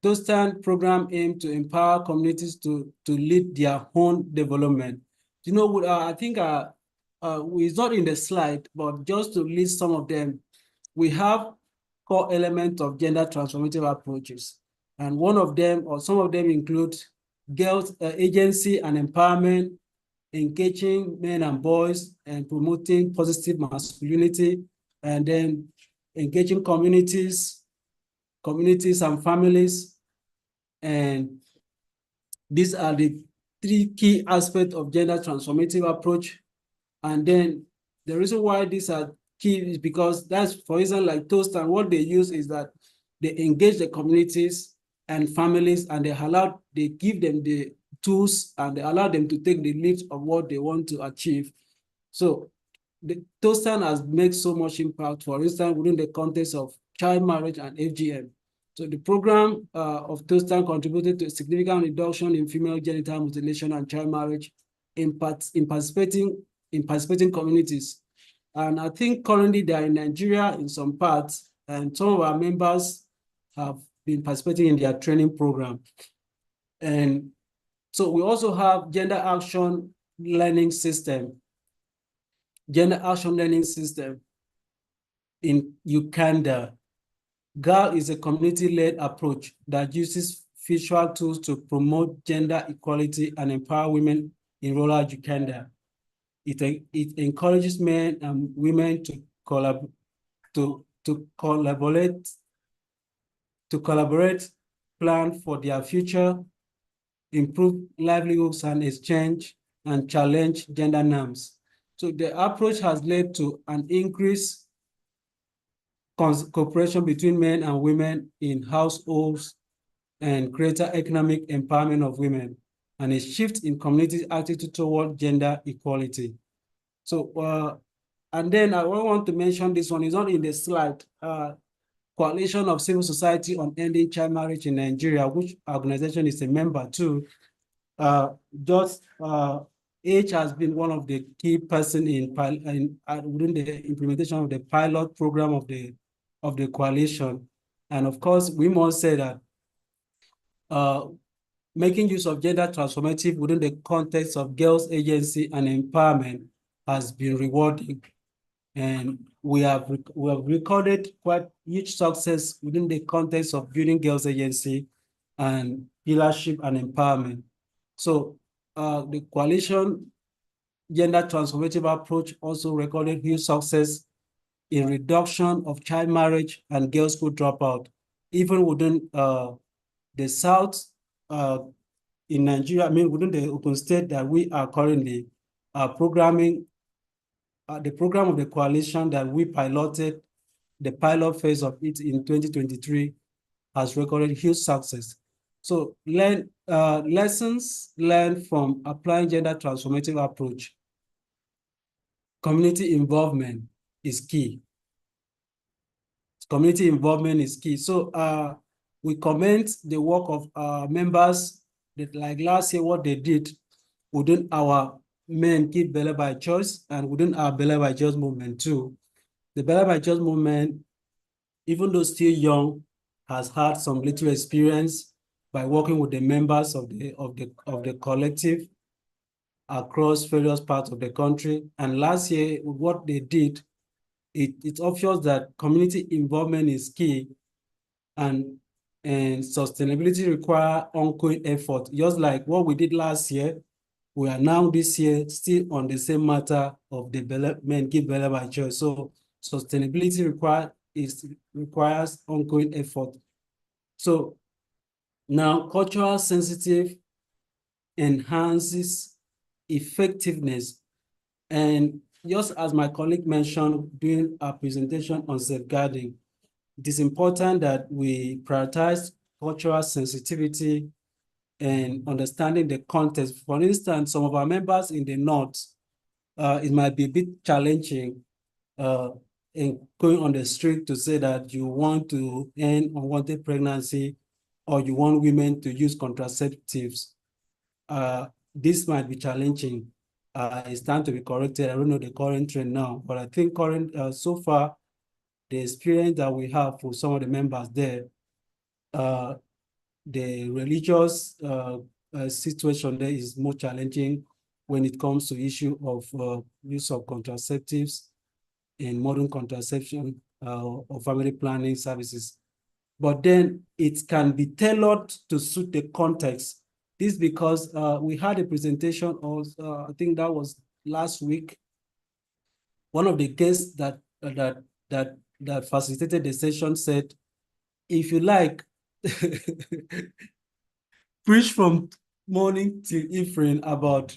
Tostan program aim to empower communities to lead their own development. You know, I think it's not in the slide, but just to list some of them, we have core elements of gender transformative approaches. And one of them, or some of them, include girls agency and empowerment, engaging men and boys, and promoting positive masculinity, and then engaging communities and families. And these are the three key aspects of gender transformative approach. And then the reason why these are key is because that's, for instance, like Toast, and what they use is that they engage the communities and families, and they give them the tools, and they allow them to take the lead of what they want to achieve. So the Tostan has made so much impact, for instance, within the context of child marriage and FGM. So the program of Tostan contributed to a significant reduction in female genital mutilation and child marriage in participating communities. And I think currently they are in Nigeria in some parts, and some of our members have been participating in their training program. And so we also have gender action learning system in Uganda. GAL is a community-led approach that uses visual tools to promote gender equality and empower women in rural Uganda. It encourages men and women to collaborate, plan for their future, improve livelihoods and exchange, and challenge gender norms. So the approach has led to an increase cooperation between men and women in households and greater economic empowerment of women, and a shift in community attitude toward gender equality. So, and then I want to mention this one, is not in the slide. Coalition of Civil Society on Ending Child Marriage in Nigeria, which organization is a member too. H has been one of the key person within the implementation of the pilot program of the coalition. And of course, we must say that making use of gender transformative within the context of girls' agency and empowerment has been rewarding. And we have recorded quite huge success within the context of building girls' agency and leadership and empowerment. So the coalition gender transformative approach also recorded huge success in reduction of child marriage and girls' school dropout, even within the South in Nigeria, I mean, within the Open State that we are currently programming, the program of the coalition that we piloted, the pilot phase of it in 2023 has recorded huge success. So lessons learned from applying gender transformative approach. Community involvement is key. Community involvement is key. So we commend the work of members that, like last year, what they did within our men keep Belle by choice and within our Belle by choice movement too. The Belle by choice movement, even though still young, has had some little experience by working with the members of the collective across various parts of the country. And last year, what they did, it's obvious that community involvement is key, and sustainability require ongoing effort. Just like what we did last year, we are now this year still on the same matter of development, give Belle by choice. So sustainability requires ongoing effort. So now cultural sensitive enhances effectiveness. And just as my colleague mentioned during our presentation on safeguarding, it is important that we prioritize cultural sensitivity and understanding the context. For instance, some of our members in the North, it might be a bit challenging in going on the street to say that you want to end unwanted pregnancy or you want women to use contraceptives. This might be challenging. It's time to be corrected. I don't know the current trend now, but I think so far, the experience that we have for some of the members there, the religious situation there is more challenging when it comes to issue of use of contraceptives and modern contraception or family planning services. But then it can be tailored to suit the context. This because we had a presentation of, I think that was last week. One of the guests that facilitated the session said, if you like, preach from morning till evening about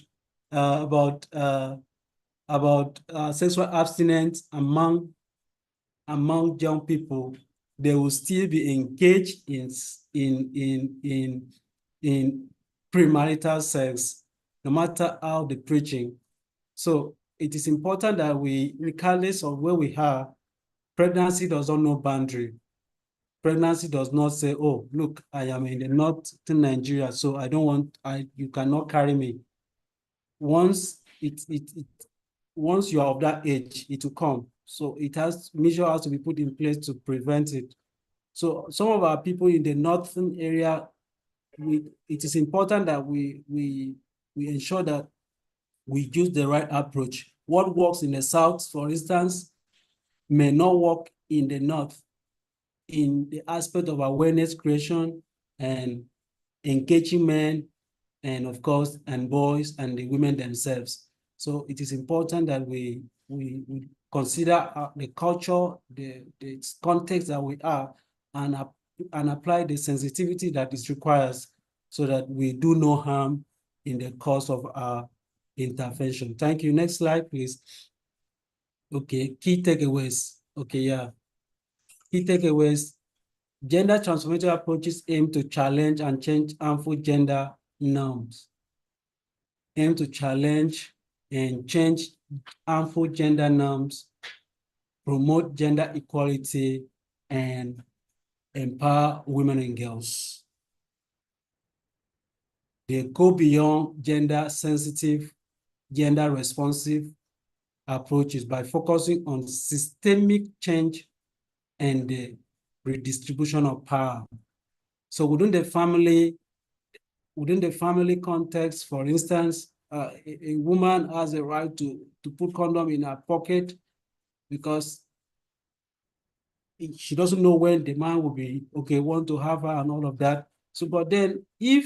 sexual abstinence among young people, they will still be engaged in premarital sex, no matter how the preaching. So it is important that we, regardless of where we are, pregnancy does not know boundary. Pregnancy does not say, oh, look, I am in the northern Nigeria, so I don't want, you cannot carry me. Once once you are of that age, it will come. So measure has to be put in place to prevent it. So some of our people in the northern area, it is important that we ensure that we use the right approach. What works in the south, for instance, may not work in the north in the aspect of awareness creation and engaging men, and of course, and boys and the women themselves. So it is important that we consider the culture, the context that we are, and apply the sensitivity that is required so that we do no harm in the course of our intervention. Thank you. Next slide, please. Okay, key takeaways. Okay, yeah. Key takeaways. Gender transformative approaches aim to challenge and change harmful gender norms. Aim to challenge and change harmful gender norms, promote gender equality, and empower women and girls. They go beyond gender sensitive, gender responsive approaches by focusing on systemic change and the redistribution of power. So within the family context, for instance, a woman has a right to put condom in her pocket because she doesn't know when the man will be want to have her and all of that. So, but then if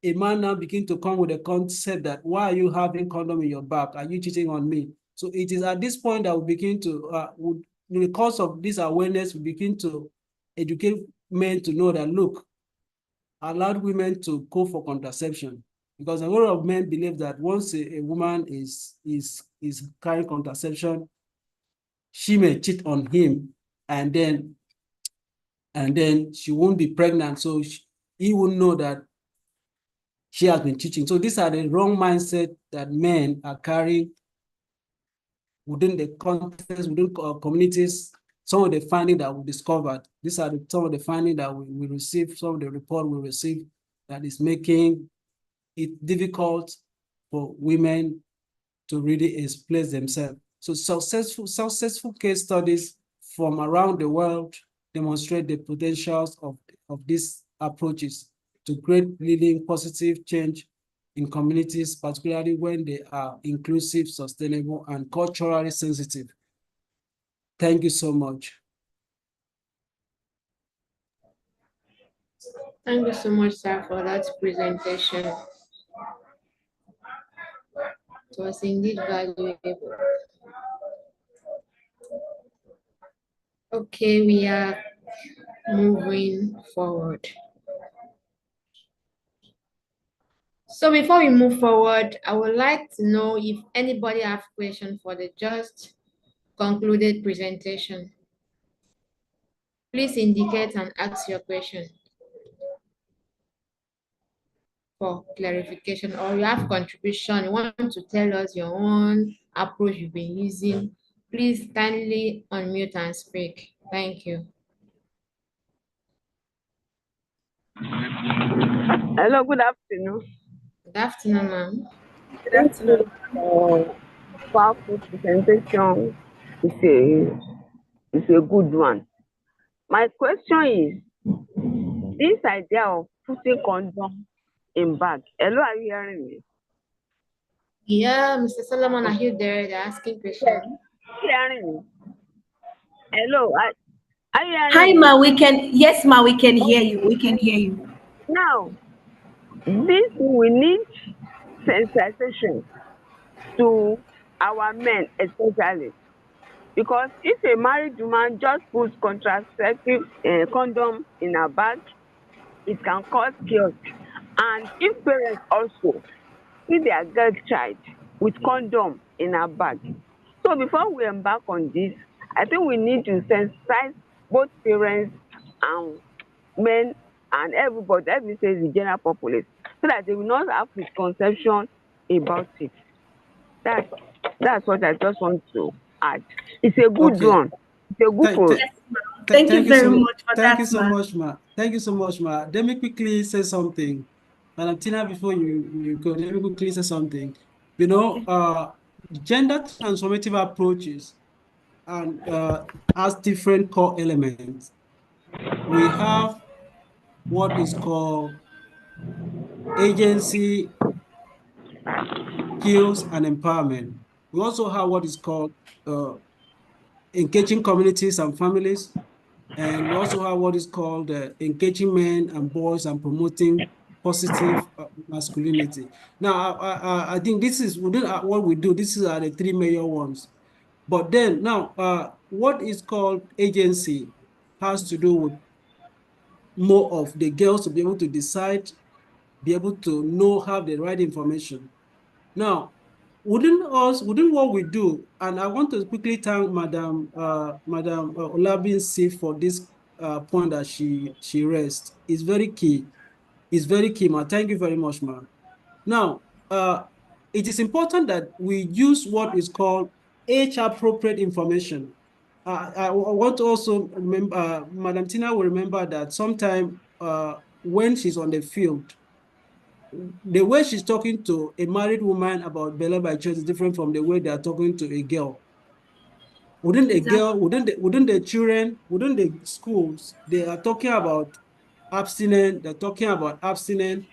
a man now begin to come with a concept that why are you having condom in your back? Are you cheating on me? So it is at this point that we begin to, in the course of this awareness, we begin to educate men to know that, look, allow women to go for contraception, because a lot of men believe that once a woman is carrying contraception, she may cheat on him, and then she won't be pregnant, so he will know that she has been cheating. So these are the wrong mindset that men are carrying within the context, within communities. Some of the findings that we discovered, these are some of the findings that we received, some of the report we received that is making it difficult for women to really express themselves. So successful case studies from around the world demonstrate the potentials of these approaches to create leading positive change in communities, particularly when they are inclusive, sustainable, and culturally sensitive. Thank you so much. Thank you so much, sir, for that presentation. It was indeed valuable. Okay, we are moving forward. So before we move forward, I would like to know if anybody have question for the just concluded presentation. Please indicate and ask your question for clarification, or you have contribution, you want to tell us your own approach you've been using. Please kindly unmute and speak. Thank you. Hello, good afternoon. Good afternoon, ma'am. Good Thank afternoon. you for powerful presentation. It's a good one. My question is this idea of putting condom in bag. Hello, are you hearing me? Yeah, Mr. Solomon, are you there? They're asking Yes. question. Are you hearing me? Hello, are you Hi, hearing me? ma. Yes, ma. We can hear you. We can hear you. Now, this we need sensitization to our men especially. Because if a married woman just puts contraceptive condom in her bag, it can cause chaos. And if parents also see their girl child with condom in her bag, so before we embark on this, I think we need to sensitize both parents and men and everybody, let me say the general populace, so that they will not have misconception about it. That's that's what I just want to add. It's a good Okay. one. It's a good for Yes, ma. Thank you very much for Thank you that, so ma. much, ma. Thank you so much, ma. Let me quickly say something. Madam Tina, before you go, let me quickly say something. You know, gender transformative approaches and has different core elements. We have what is called agency, skills, and empowerment. We also have what is called uh, engaging communities and families. And we also have what is called engaging men and boys and promoting positive masculinity. Now, I think this is within what we do. These are the three major ones. But then now, what is called agency has to do with more of the girls to be able to decide, be able to know, have the right information. Now, within what we do, and I want to quickly thank Madam Olabinsi for this point that she raised is very key. It's very key, ma. Thank you very much, ma. Now, it is important that we use what is called age-appropriate information. I want to also remember, Madam Tina will remember that sometime when she's on the field, the way she's talking to a married woman about Belle by choice is different from the way they are talking to a girl. Within the girl, within the children, within the schools, they are talking about abstinent, they're talking about abstinent,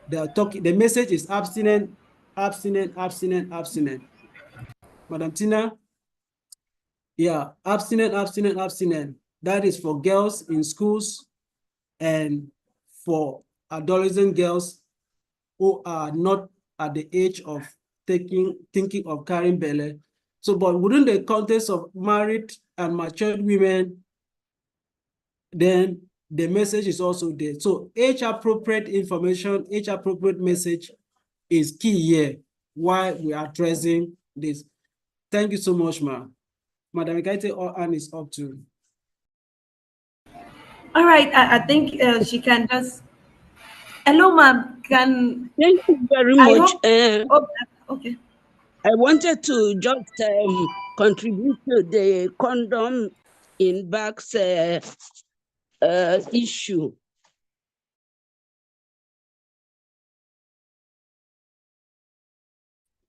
they are talking, the message is abstinent, abstinent, abstinent, abstinent. Madam Tina, yeah, abstinent, abstinent, abstinent. That is for girls in schools and for adolescent girls who are not at the age of thinking of carrying Belle. So, but within the context of married and matured women, then the message is also there. So age-appropriate information, age-appropriate message is key here, why we are addressing this. Thank you so much, ma'am. Madam Ikaite, all hand is up to. All right, I think she can just. Hello, ma'am. Can Thank you very I much. hope? Oh, okay. I wanted to just contribute to the condom in bags issue.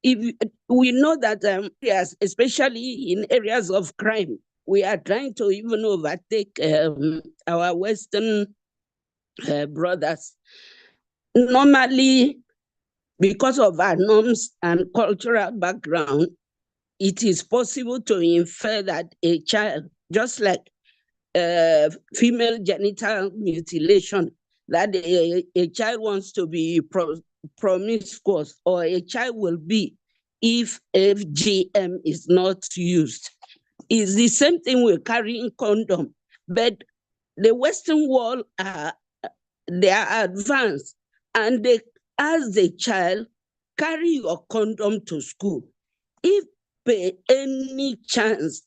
If we know that especially in areas of crime, we are trying to even overtake our Western brothers. Normally, because of our norms and cultural background, it is possible to infer that a child, just like female genital mutilation, that a child wants to be promiscuous, or a child will be if FGM is not used. It's the same thing with carrying condom, but the Western world they are advanced, and they ask the child, carry your condom to school. If by any chance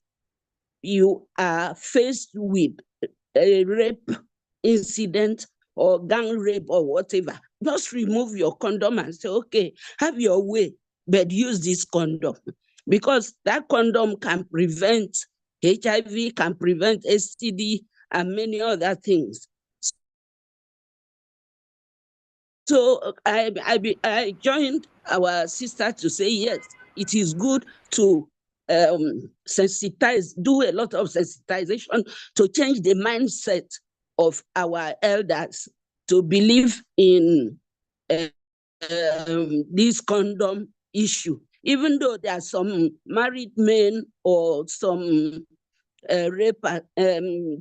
you are faced with a rape incident or gang rape or whatever, just remove your condom and say, okay, have your way, but use this condom. Because that condom can prevent HIV, can prevent STD, and many other things. So I joined our sister to say, yes, it is good to sensitize, do a lot of sensitization to change the mindset of our elders to believe in this condom issue. Even though there are some married men or some rape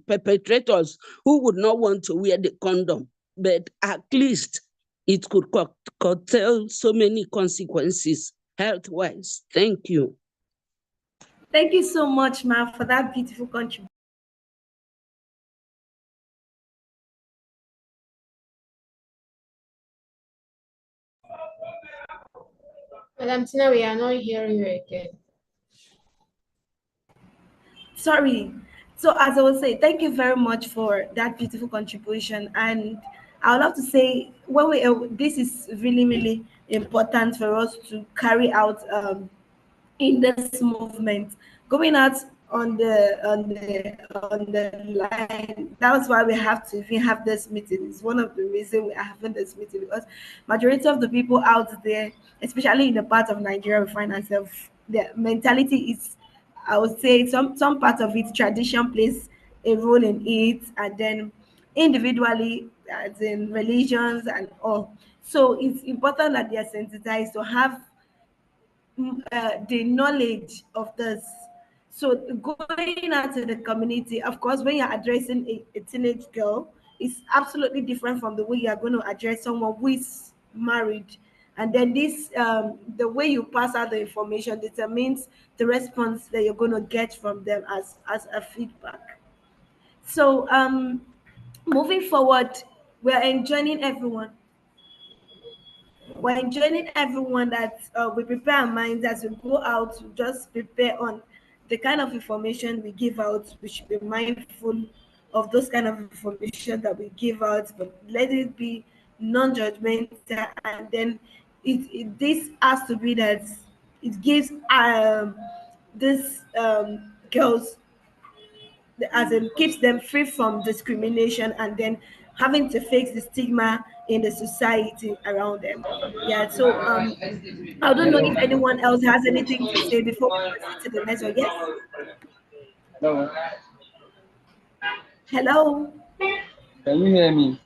perpetrators who would not want to wear the condom, but at least it could curtail so many consequences health-wise. Thank you. Thank you so much, ma'am, for that beautiful contribution. Madam Tina, we are not hearing you again. Sorry. So as I was saying, thank you very much for that beautiful contribution. And I would love to say, when we this is really, really important for us to carry out in this movement, going out on the line. That's why we have to even have this meeting. It's one of the reasons we are having this meeting, because majority of the people out there, especially in the part of Nigeria we find ourselves, their mentality is, I would say, some part of it, tradition plays a role in it, and then individually, as in religions and all. So it's important that they are sensitized to have the knowledge of this. So going out to the community, of course, when you're addressing a teenage girl, it's absolutely different from the way you are going to address someone who is married. And then this, the way you pass out the information determines the response that you're going to get from them as a feedback. So moving forward, we're enjoining everyone we're joining everyone that we prepare our minds as we go out to just prepare on the kind of information we give out. We should be mindful of those kind of information that we give out, but let it be non-judgmental. And then this has to be that it gives this girls, as in keeps them free from discrimination, and then having to face the stigma in the society around them. Yeah, so I don't know if anyone else has anything to say before we proceed to the next one. Yes. No, Hello. can you hear me?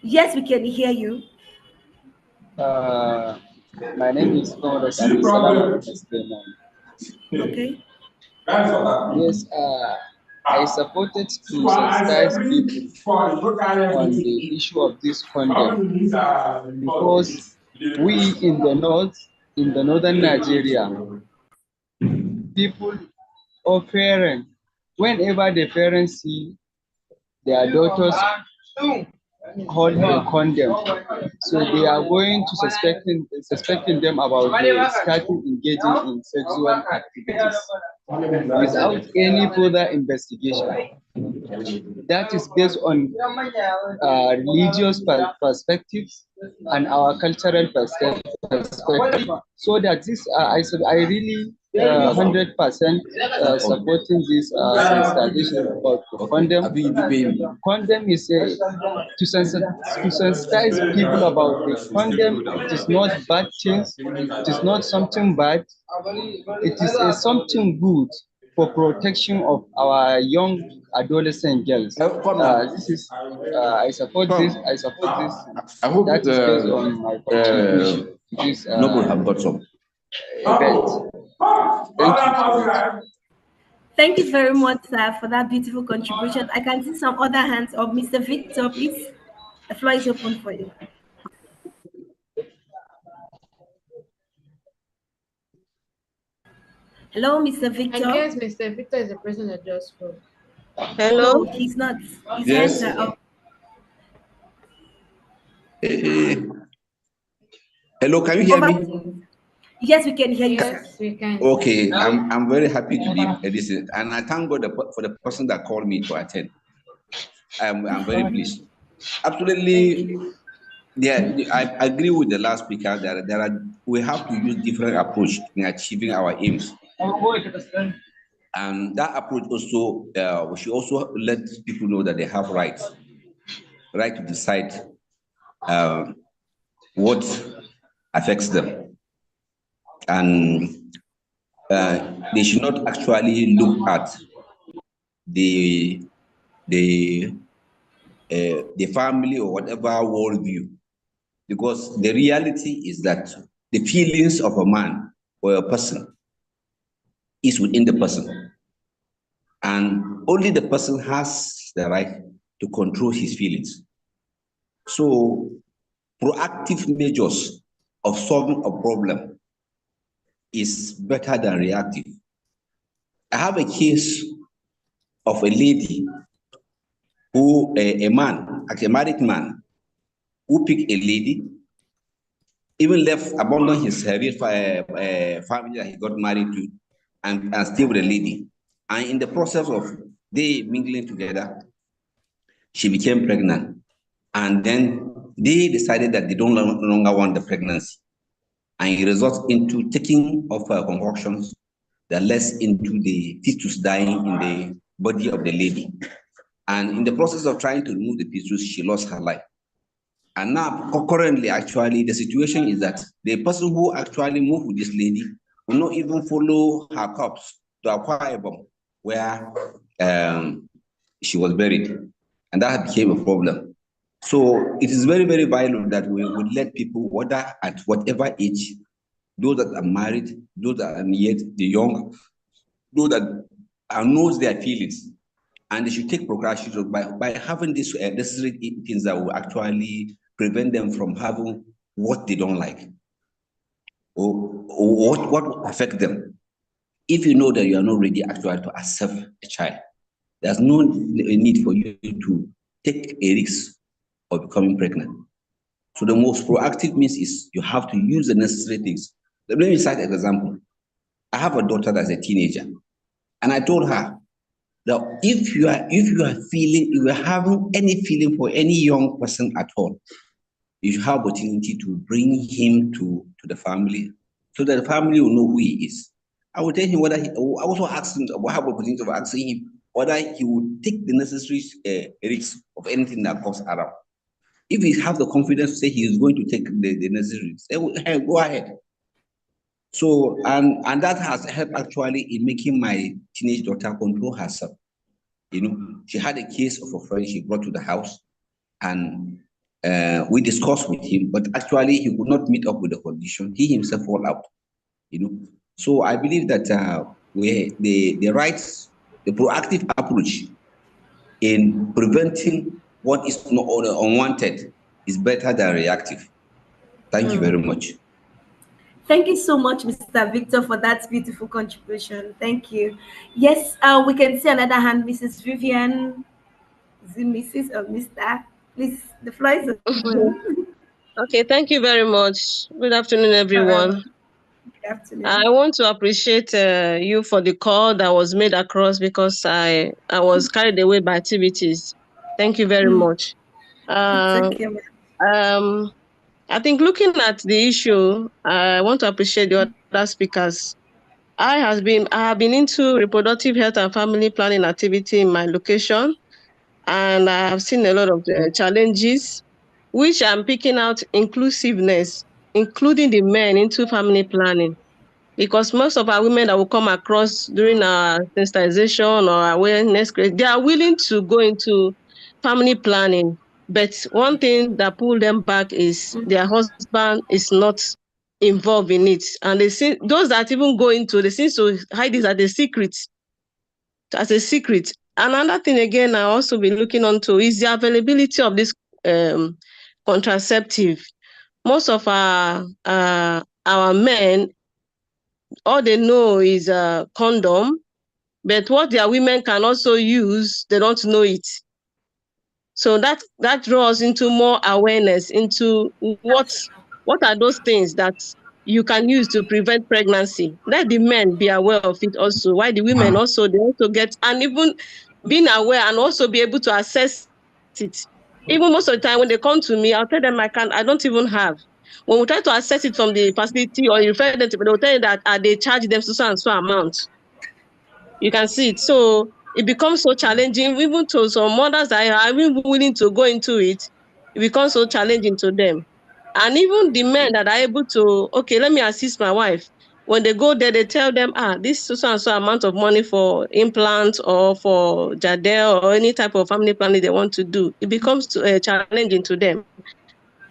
Yes, we can hear you. Uh, my name is Comrade Abdulsalam Suleiman. Okay. Yes, I supported to sensitize people on the issue of this condom because we in the north, in the northern Nigeria, people or parents, whenever the parents see their daughters hold a condom, so they are going to suspecting them about starting engaging in sexual activities without any further investigation. That is based on religious perspectives and our cultural perspective. So that this, I really 100% supporting this sensitization about the condom. Condom is to sensitize people about the condom. It is not bad things. It is not something bad. It is something good for protection of our young adolescent girls. This is I support this. I support this. I hope That is based on my contribution to this Noble have got some. event. Thank you so much. Thank you very much, sir, for that beautiful contribution. I can see some other hands of Mr. Victor, please. The floor is open for you. Hello, Mr. I Victor. guess Mr. Victor is the person that just spoke. No, Hello. he's not. His Yes. hands are up. Hello, can you hear Over me? to you. Yes, we can hear you, sir. Yes, we can. Okay, I'm very happy to be this, and I thank God for the person that called me to attend. I'm very pleased. Thank Absolutely, you. yeah, I agree with the last speaker that we have to use different approach in achieving our aims, and that approach also we should also let people know that they have rights, right to decide what affects them, and they should not actually look at the the the family or whatever worldview, because the reality is that the feelings of a man or a person is within the person, and only the person has the right to control his feelings. So proactive measures of solving a problem is better than reactive. I have a case of a lady who, a man, actually a married man, who picked a lady, even left, abandoned his family that he got married to, and stay with a lady. And in the process of they mingling together, she became pregnant. And then they decided that they don't no longer want the pregnancy. And it results into taking of concoctions that led into the fetus dying in the body of the lady. And in the process of trying to remove the fetus, she lost her life. And now, currently, actually, the situation is that the person who actually moved with this lady will not even follow her corpse to Akwa Ibom, where she was buried. And that became a problem. So it is very, very vital that we would let people, whether at whatever age, those that are married, those that are yet the young, those that knows their feelings, and they should take precautions by having these necessary things that will actually prevent them from having what they don't like, or what will affect them. If you know that you are not ready actually to accept a child, there's no need for you to take a risk of becoming pregnant. So the most proactive means is you have to use the necessary things. Let me cite an example. I have a daughter that's a teenager, and I told her, Now, if you are having any feeling for any young person at all, you should have opportunity to bring him to the family so that the family will know who he is. I will tell him whether I will also ask him, I will have opportunity of asking him whether he would take the necessary risks of anything that comes around. If he has the confidence to say he is going to take the necessary risks, then go ahead. So, and that has helped actually in making my teenage daughter control herself. She had a case of a friend she brought to the house, and we discussed with him, but actually he could not meet up with the condition. He himself fall out. So I believe that the proactive approach in preventing what is not unwanted is better than reactive. Thank you very much. Thank you so much, Mr. Victor, for that beautiful contribution. Thank you. Yes, we can see another hand, Mrs. Vivian. Is it Mrs. or Mr.? Please, the floor is open. Okay, thank you very much. Good afternoon, All right. everyone. Good afternoon. I want to appreciate you for the call that was made across because I was carried away by activities. Thank you very much. It's Uh, okay, ma'am. um, I think looking at the issue, I want to appreciate the other speakers. I have been into reproductive health and family planning activity in my location, and I have seen a lot of challenges, which I'm picking out inclusiveness, including the men into family planning. Because most of our women that will come across during our sensitization or awareness, they are willing to go into family planning. But one thing that pull them back is their husband is not involved in it. And those that even go into, they seem to hide this as a secret. Another thing again, I also been looking onto is the availability of this contraceptive. Most of our men, all they know is a condom, but what their women can also use, they don't know it. So that draws into more awareness into what are those things that you can use to prevent pregnancy. Let the men be aware of it also. Why the women also, they also get, and even being aware and also be able to assess it. Even most of the time when they come to me, I'll tell them I don't even have. When we try to assess it from the facility or you refer them to, they'll tell you that they charge them so and so amount. You can see it. So it becomes so challenging, even to some mothers that are even willing to go into it. It becomes so challenging to them. And even the men that are able to, okay, let me assist my wife. When they go there, they tell them, this so and so amount of money for implants or for Jadel or any type of family planning they want to do. It becomes challenging to them.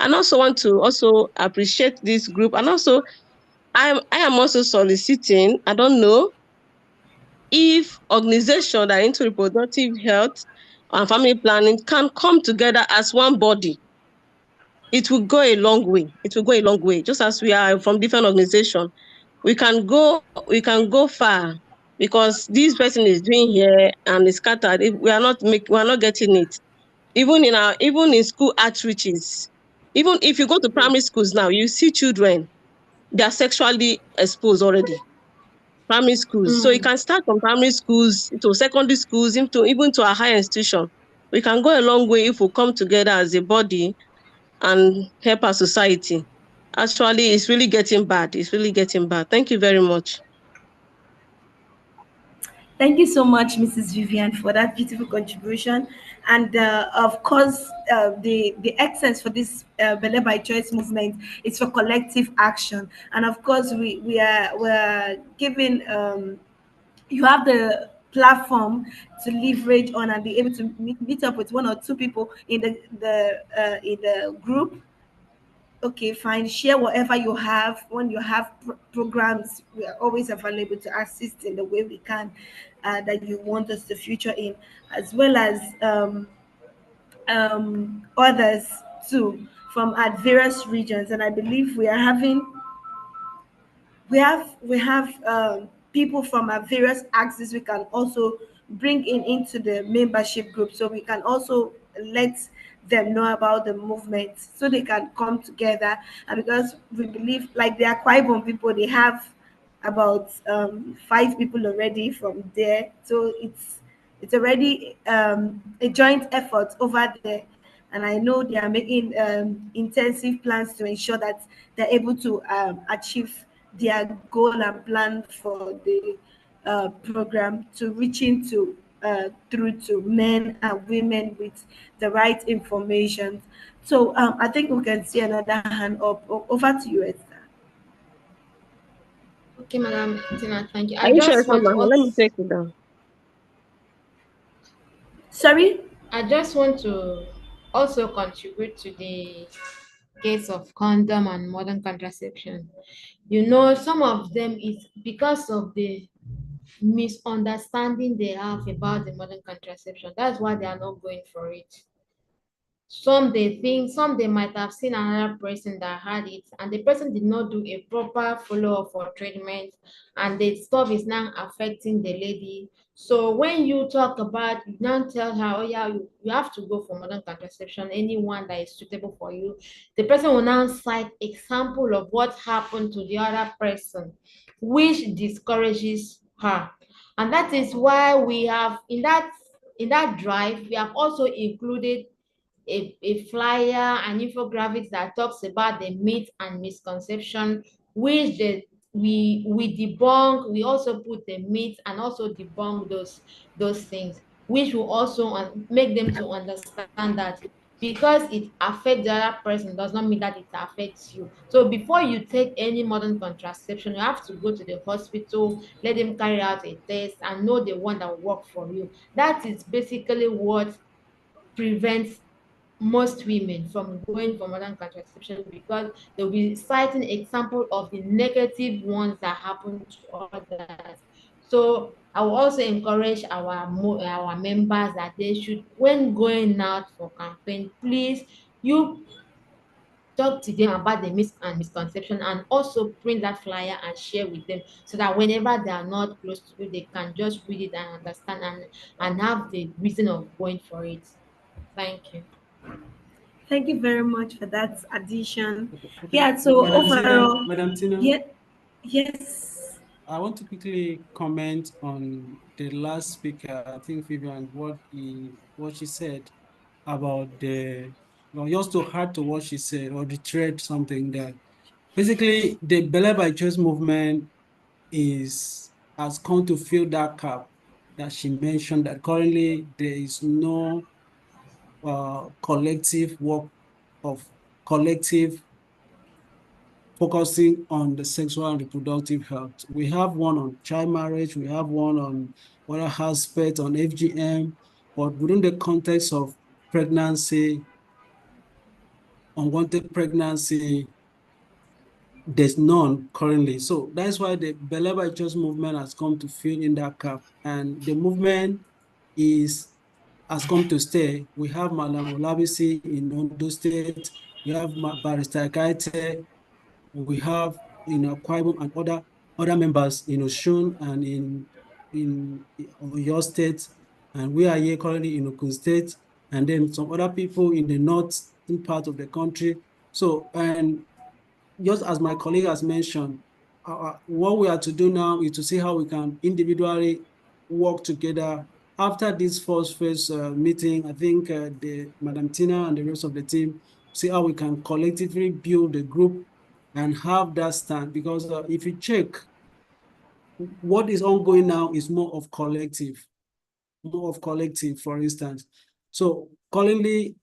And also want to also appreciate this group. And also, I am also soliciting, I don't know, if organizations that are into reproductive health and family planning can come together as one body, it will go a long way. It will go a long way. Just as we are from different organizations, we can go far because this person is doing here and it's scattered. We are not getting it. Even in school outreaches, even if you go to primary schools now, you see children, they are sexually exposed already. Primary schools. So it can start from primary schools to secondary schools, even to a higher institution. We can go a long way if we come together as a body and help our society. Actually, it's really getting bad. It's really getting bad. Thank you very much. Thank you so much, Mrs. Vivian, for that beautiful contribution. And of course, the essence for this Belle by Choice movement is for collective action. And of course, we're giving you have the platform to leverage on and be able to meet up with one or two people in the group. Okay, fine, share whatever you have. When you have programs, we are always available to assist in the way we can, that you want us to feature in, as well as others too from at various regions. And I believe we have people from our various axes we can also bring in into the membership group, so we can also let them know about the movement so they can come together. And because we believe, like the Akwa Ibom people, they have about 5 people already from there, so it's already a joint effort over there, and I know they are making intensive plans to ensure that they're able to achieve their goal and plan for the program, to reaching to through to men and women with the right information. So I think we can see another hand up. Over to you, Esther. Okay, Madam Tina, thank you. Are I you sure, just want to Sama? Let me also, take it down. Sorry. contribute to the case of condom and modern contraception. You know, some of them is because of the misunderstanding they have about the modern contraception. That's why they are not going for it. Some they might have seen another person that had it, and the person did not do a proper follow-up for treatment, and the stuff is now affecting the lady. So when you talk about, you now tell her, oh yeah, you have to go for modern contraception, anyone that is suitable for you. The person will now cite example of what happened to the other person, which discourages her. And that is why we have in that drive, we have also included a flyer and infographics that talks about the myth and misconception, which we debunk. We also put the myths and also debunk those things, which will also make them to understand that because it affects the other person does not mean that it affects you. So before you take any modern contraception, you have to go to the hospital, let them carry out a test and know the one that will work for you. That is basically what prevents most women from going for modern contraception, because they'll be citing example of the negative ones that happen to others. So I will also encourage our members that they should, when going out for campaign, please you talk to them about the myths and misconception, and also print that flyer and share with them, so that whenever they are not close to you, they can just read it and understand, and have the reason of going for it. Thank you. Thank you very much for that addition. Okay. Yeah, so Madam Tina, overall, Madam Tina, yeah, yes. I want to quickly comment on the last speaker, I think Vivian, what she said about just to add to what she said or reiterate something that basically the Belle by Choice movement has come to fill that gap that she mentioned, that currently there is no collective work of collective focusing on the sexual and reproductive health. We have one on child marriage, we have one on other aspects on FGM, but within the context of pregnancy, unwanted pregnancy, there's none currently. So that's why the Belle by Choice movement has come to fill in that gap. And the movement has come to stay. We have Malam Olabisi in Ondo State, we have Barrister Kaite, we have Kwaibu and other members in Osun and in Oyo State, and we are here currently in Ogun State, and then some other people in the northern part of the country. So, and just as my colleague has mentioned, what we are to do now is to see how we can individually work together. After this first phase meeting, I think Madam Tina and the rest of the team see how we can collectively build a group and have that stand. Because if you check, what is ongoing now is more of collective, for instance. So currently,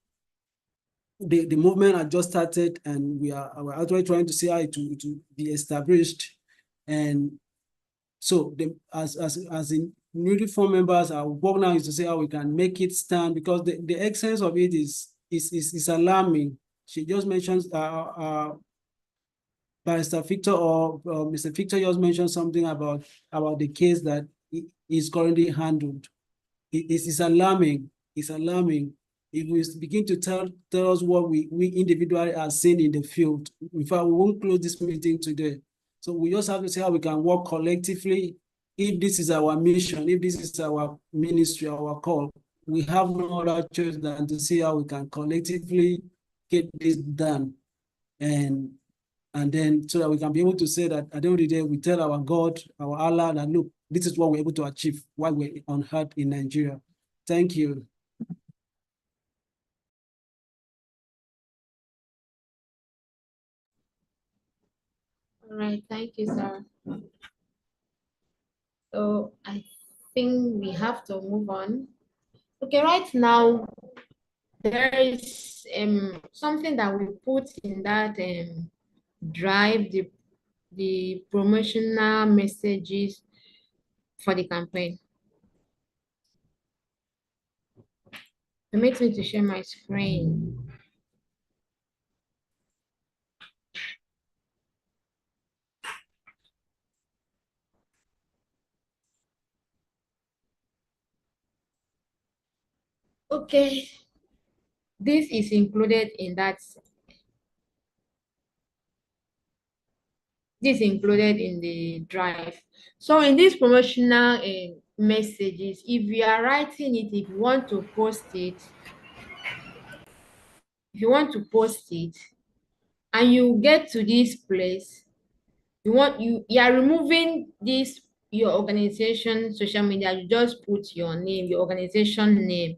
the movement had just started, and we're actually trying to see how it will be established. And so as in newly formed members, our work now is to see how we can make it stand, because the essence of it is alarming. She just mentions Barrister Victor or Mr. Victor just mentioned something about the case that is currently handled. It's alarming. It's alarming. If we begin to tell us what we individually are seeing in the field, in fact, we won't close this meeting today. So we just have to see how we can work collectively. If this is our mission, if this is our ministry, our call, we have no other choice than to see how we can collectively get this done. And then so that we can be able to say that at the end of the day, we tell our God, our Allah, that look, this is what we're able to achieve while we're on earth in Nigeria. Thank you. All right, thank you, sir. So I think we have to move on. Okay, right now there is something that we put in that drive, the promotional messages for the campaign. Permit me to share my screen. Okay, this is included in that. This is included in the drive. So in these promotional messages, if you are writing it, if you want to post it, and you get to this place, you are removing this your organization social media, you just put your name, your organization name,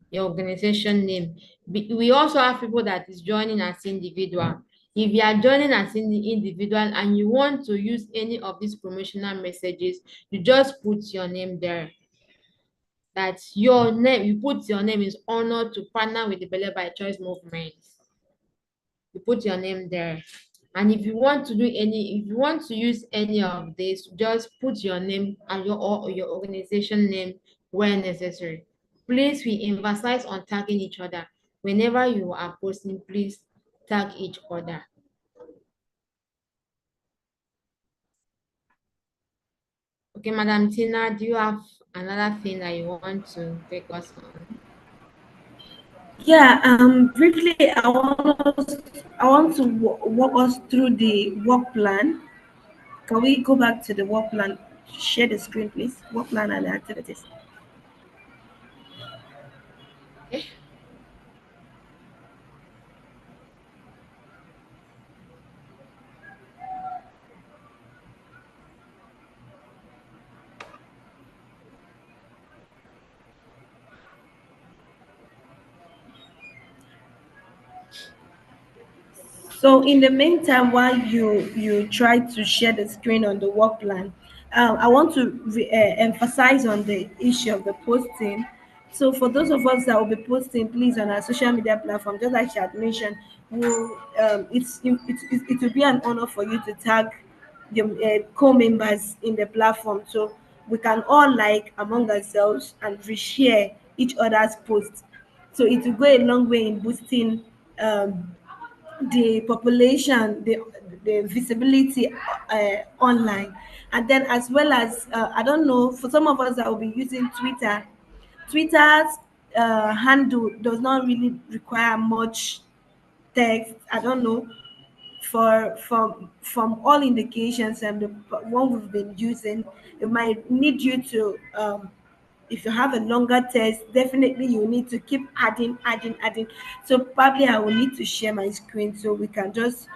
we also have people that is joining as individual. If you are joining as individual and you want to use any of these promotional messages, you just put your name there. That's your name. You put your name is honored to partner with the Belle by Choice movement. You put your name there. And if you want to if you want to use any of this, just put your name and your organization name where necessary. Please, we emphasize on tagging each other. Whenever you are posting, please tag each other. Okay, Madam Tina, do you have another thing that you want to take us on? Yeah, briefly, I want to walk us through the work plan. Can we go back to the work plan? Share the screen, please. Work plan and activities. Okay. So in the meantime, while you try to share the screen on the work plan, I want to emphasize on the issue of the posting. So for those of us that will be posting, please on our social media platform, just like she had mentioned, it will be an honor for you to tag the co-members in the platform, so we can all like among ourselves and reshare each other's posts. So it will go a long way in boosting the population, the visibility online, and then as well as I don't know, for some of us that will be using Twitter's handle does not really require much text. I don't know, for from all indications and the one we've been using, it might need you to if you have a longer test, definitely you need to keep adding. So probably I will need to share my screen so we can just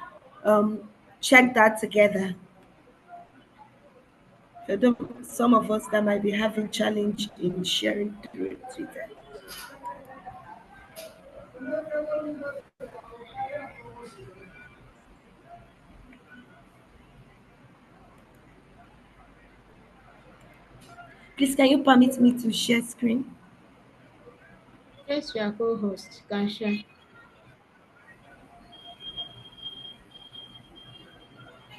um, check that together. For some of us that might be having challenge in sharing through Twitter. Please, can you permit me to share screen? Yes, we are co-host. Can share.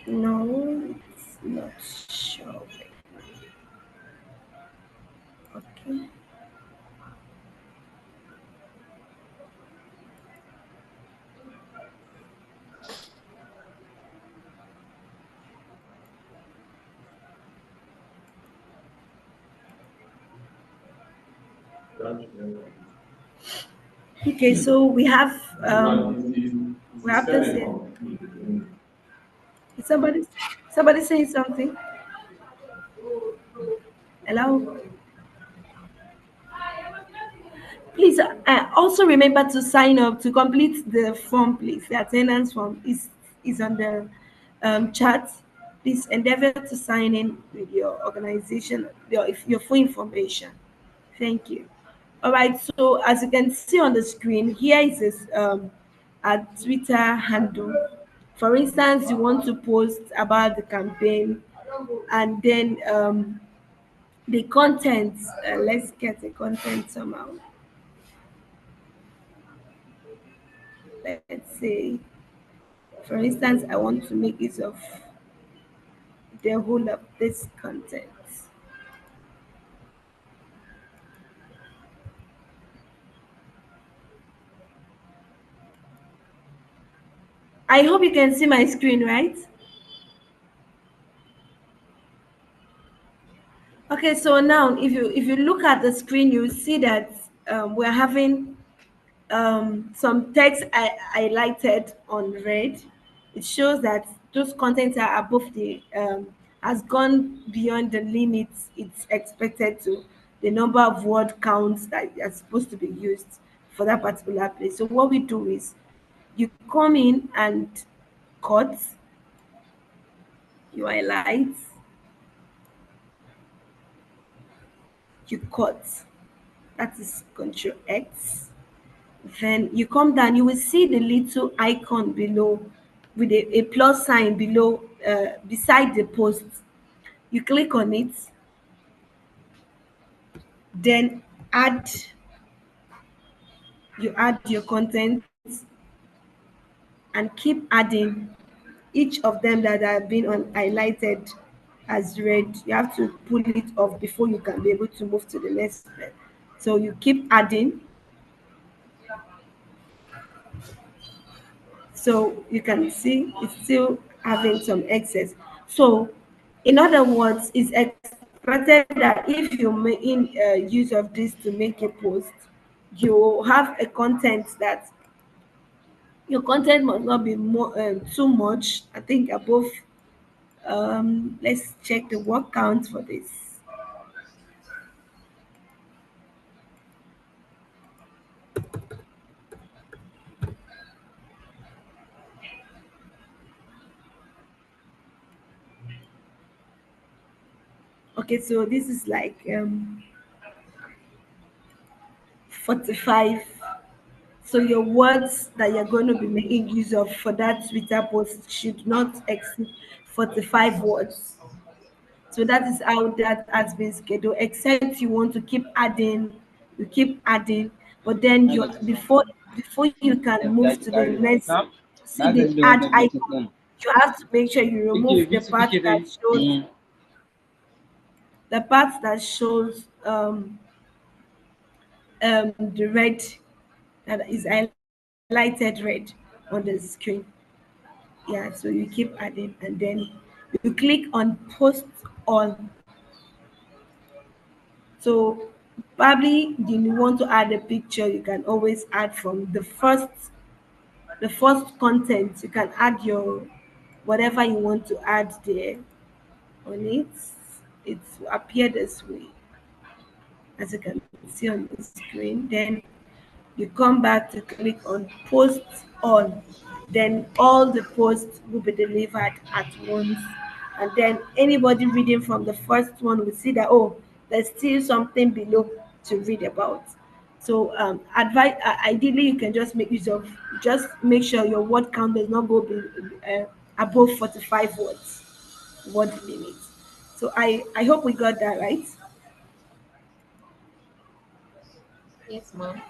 No, it's not showing. Okay. Okay, so we have this. Is somebody saying something? Hello. Please also remember to sign up to complete the form. Please, the attendance form is on the chat. Please endeavor to sign in with your organization, your full information. Thank you. All right, so as you can see on the screen, here is this a Twitter handle. For instance, you want to post about the campaign, and then the content. Let's get the content somehow. Let's say, for instance, I want to make use of the whole of this content. I hope you can see my screen, right? Okay, so now if you look at the screen, you see that we're having some text highlighted on red. It shows that those contents are above the has gone beyond the limits it's expected to, the number of word counts that are supposed to be used for that particular place. So what we do is you come in and cut, you highlight, you cut. That is Control X. Then you come down, you will see the little icon below with a plus sign below, beside the post. You click on it, then add, you add your content and keep adding each of them that have been on highlighted as red. You have to pull it off before you can be able to move to the next step. So you keep adding. So you can see it's still having some excess. So in other words, it's expected that if you're making use of this to make a post, you have a content that your content must not be more too much. I think above. Let's check the word count for this. Okay, so this is like 45. So your words that you're going to be making use of for that Twitter post should not exceed 45 words. So that is how that has been scheduled. Except you want to keep adding, you keep adding, but then you before you can move to the next, see the add icon. You have to make sure you remove the part that shows the red, that is highlighted red on the screen. Yeah, so you keep adding, and then you click on post all. So probably you want to add a picture, you can always add from the first content. You can add your whatever you want to add there on it. It will appear this way, as you can see on the screen. Then you come back to click on post all, then all the posts will be delivered at once, and then anybody reading from the first one will see that, oh, there's still something below to read about. So ideally you can just make use of, just make sure your word count does not go above 45 words word limit. So I hope we got that right. Yes, ma'am.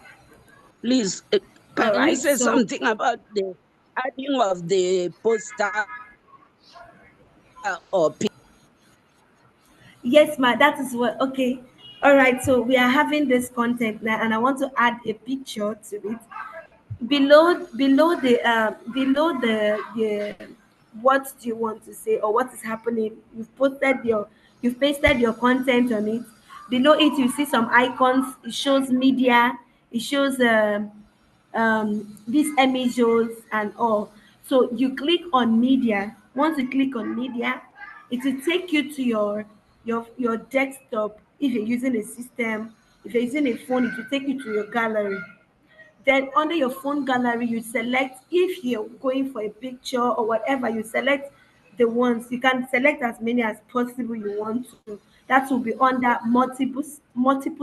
Please, All can you right, say so something about the adding of the poster or yes, ma, that is what. Okay. All right. So we are having this content now, and I want to add a picture to it. Below the what do you want to say or what is happening? You've pasted your content on it. Below it, you see some icons. It shows media. It shows these images and all. So you click on media. Once you click on media, it will take you to your desktop. If you're using a system, if you're using a phone, it will take you to your gallery. Then under your phone gallery, you select, if you're going for a picture or whatever, you select the ones. You can select as many as possible you want to. That will be under multiple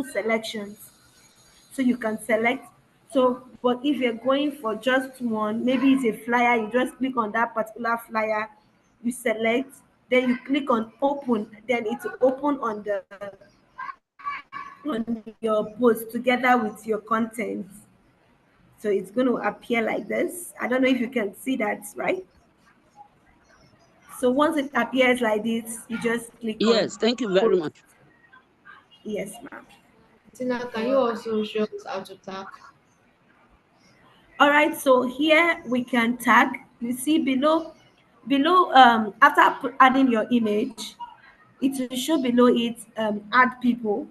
selections. so you can select. So, but if you're going for just one, maybe it's a flyer, you just click on that particular flyer, you select, then you click on open, then it's open on your post together with your content. So it's going to appear like this. I don't know if you can see that, right? So once it appears like this, you just click on Yes, thank you very post. much. Yes, ma'am. Tina, can you also show us how to tag? All right, so here we can tag. You see below after adding your image, it will show below it add people,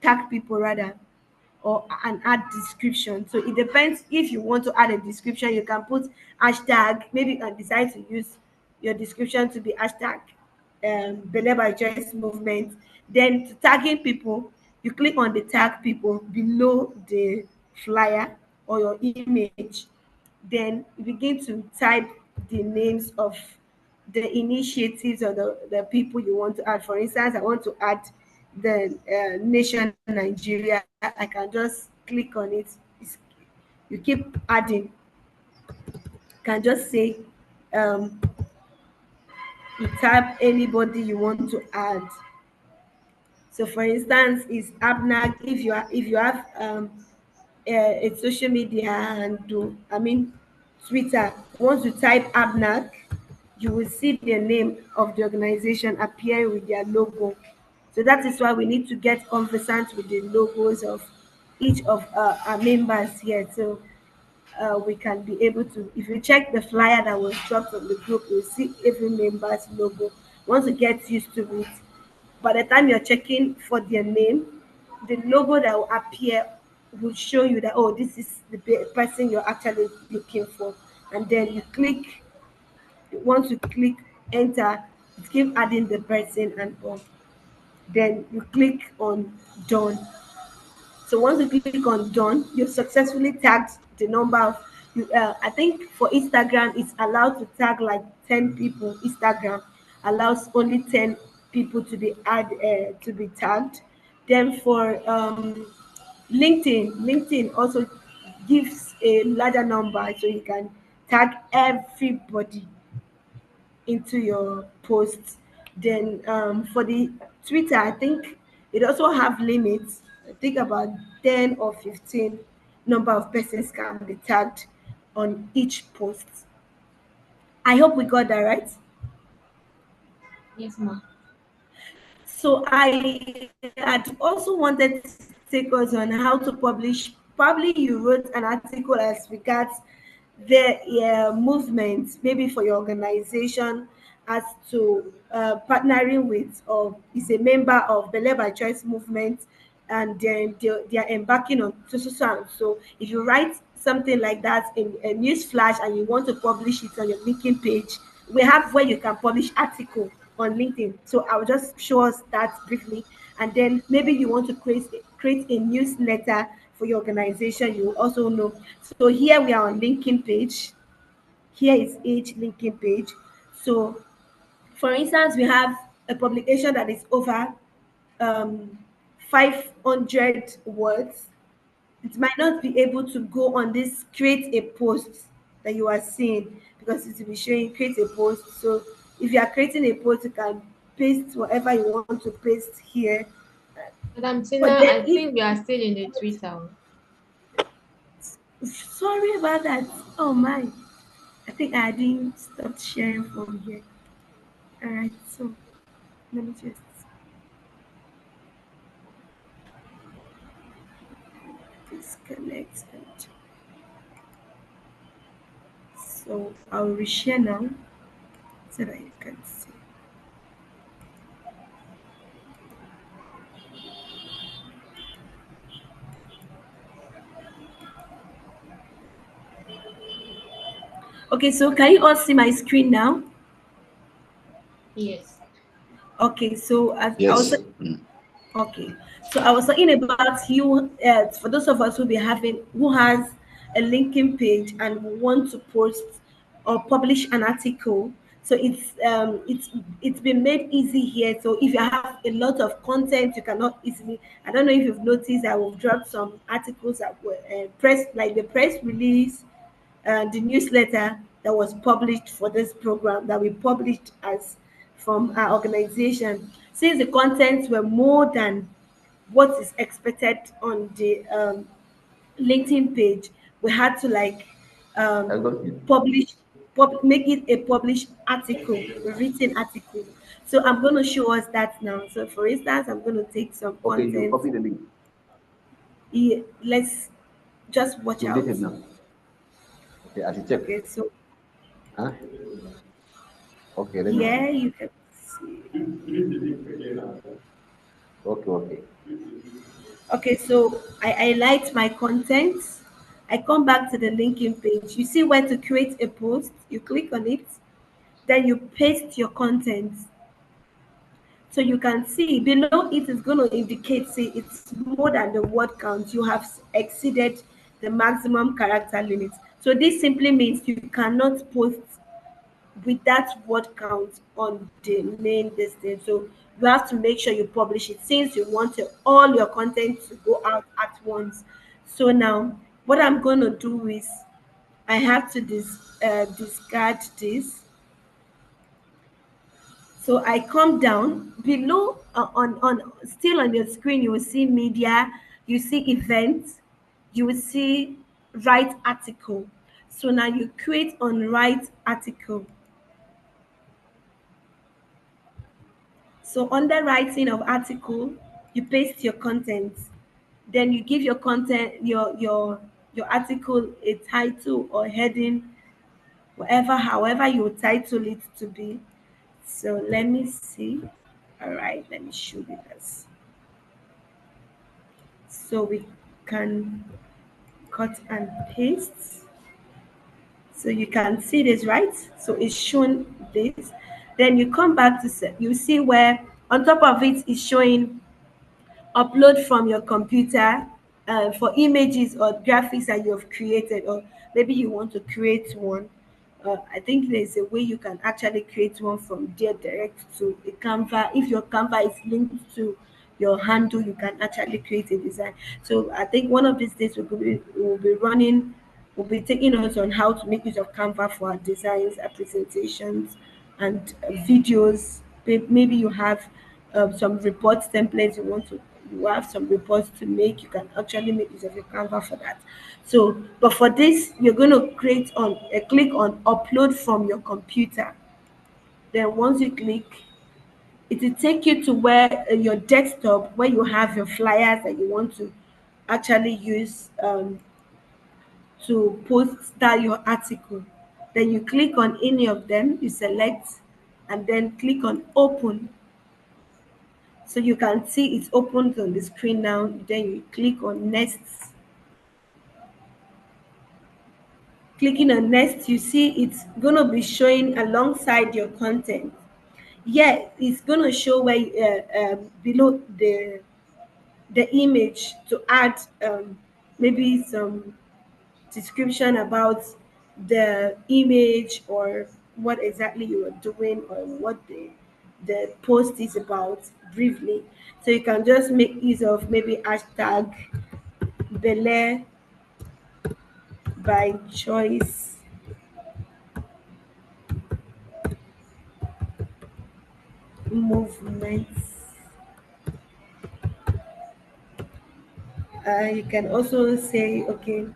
tag people rather, or an add description. So it depends. If you want to add a description, you can put hashtag. Maybe you can decide to use your description to be hashtag Belle by Choice movement. Then to tagging people, you click on the tag people below the flyer or your image. Then you begin to type the names of the initiatives or the people you want to add. For instance, I want to add the nation Nigeria. I can just click on it. You keep adding. Can just say you type anybody you want to add. So, for instance, is Abnag. If you have a social media handle, I mean Twitter. Once you type Abnag, you will see the name of the organization appearing with their logo. So that is why we need to get conversant with the logos of each of our members here. So we can be able to, if you check the flyer that was dropped on the group, you'll see every member's logo. Once you get used to it, by the time you're checking for their name, the logo that will appear will show you that, oh, this is the person you're actually looking for. And then you click, once you click enter, it keep adding the person and all. Then you click on done. So once you click on done, you've successfully tagged the number of you. I think for Instagram, it's allowed to tag like 10 people. Instagram allows only 10 people to be to be tagged. Then for LinkedIn also gives a larger number, so you can tag everybody into your posts. Then for the Twitter, I think it also have limits. I think about 10 or 15 number of persons can be tagged on each post. I hope we got that right. Yes, ma. So I had also wanted to take us on how to publish. Probably you wrote an article as regards the movement, maybe for your organization, as to partnering with or is a member of the Labor Choice movement, and then they are embarking on so. If you write something like that in a news flash and you want to publish it on your LinkedIn page, we have where you can publish article on LinkedIn. So I'll just show us that briefly, and then maybe you want to create a newsletter for your organization. You will also know. So here we are on LinkedIn page. Here is each LinkedIn page. So, for instance, we have a publication that is over um, 500 words. It might not be able to go on this create a post that you are seeing, because it will be showing create a post. So if you are creating a post, you can paste whatever you want to paste here. Madam Tina, But then I if think we are still in the Twitter. sorry about that. Oh my, I think I didn't stop sharing from here. All right, so let me just disconnect it. So I'll reshare now so that you can see. Okay, so can you all see my screen now? Yes. Okay, so as I was Yes. saying, okay, so I was talking about you. For those of us who has a LinkedIn page and want to post or publish an article, So it's been made easy here. So if you have a lot of content, you cannot easily. I don't know if you've noticed, I will drop some articles that were press, like the press release, the newsletter that was published for this program that we published as from our organization. Since the contents were more than what is expected on the LinkedIn page, we had to like I um, got it. publish, make it a published article, a written article. So I'm going to show us that now. So for instance, I'm going to take some Okay, you content. copy the link. Yeah, let's just watch You did out. it now. Okay, I should check. Okay, so Huh? Okay, let me yeah, see. you can see. Okay, okay. Okay, so I highlight my content. I come back to the linking page. You see where to create a post. You click on it. Then you paste your content. So you can see below it is going to indicate, say, it's more than the word count. You have exceeded the maximum character limit. So this simply means you cannot post with that word count on the main distance. So you have to make sure you publish it since you want all your content to go out at once. So now what I'm going to do is I have to discard this. So I come down below, on still on your screen. You will see media, you see events, you will see write article. So now you create on write article. So under writing of article, you paste your content. Then you give your content, your article a title or heading, whatever, however you title it to be. So let me see. All right, let me show you this. So we can cut and paste. So you can see this, right? So it's shown this. Then you come back to you see where on top of it is showing upload from your computer for images or graphics that you have created, or maybe you want to create one. I think there's a way you can actually create one from there direct to a Canva. If your Canva is linked to your handle, you can actually create a design. So I think one of these days we'll be running, we'll be taking us on how to make use of Canva for our designs, our presentations, and videos. Maybe you have some report templates you want to, you have some reports to make, you can actually make use of your Canva for that. So but for this, you're going to create on click on upload from your computer. Then once you click, it will take you to where your desktop, where you have your flyers that you want to actually use to post that your article. Then you click on any of them, you select, and then click on open. So you can see it's opened on the screen now. Then you click on next. Clicking on next, you see it's going to be showing alongside your content. Yeah, it's going to show where below the image to add maybe some description about the image, or what exactly you are doing, or what the post is about briefly. So you can just make use of maybe hashtag Belle by choice movements. You can also say, okay,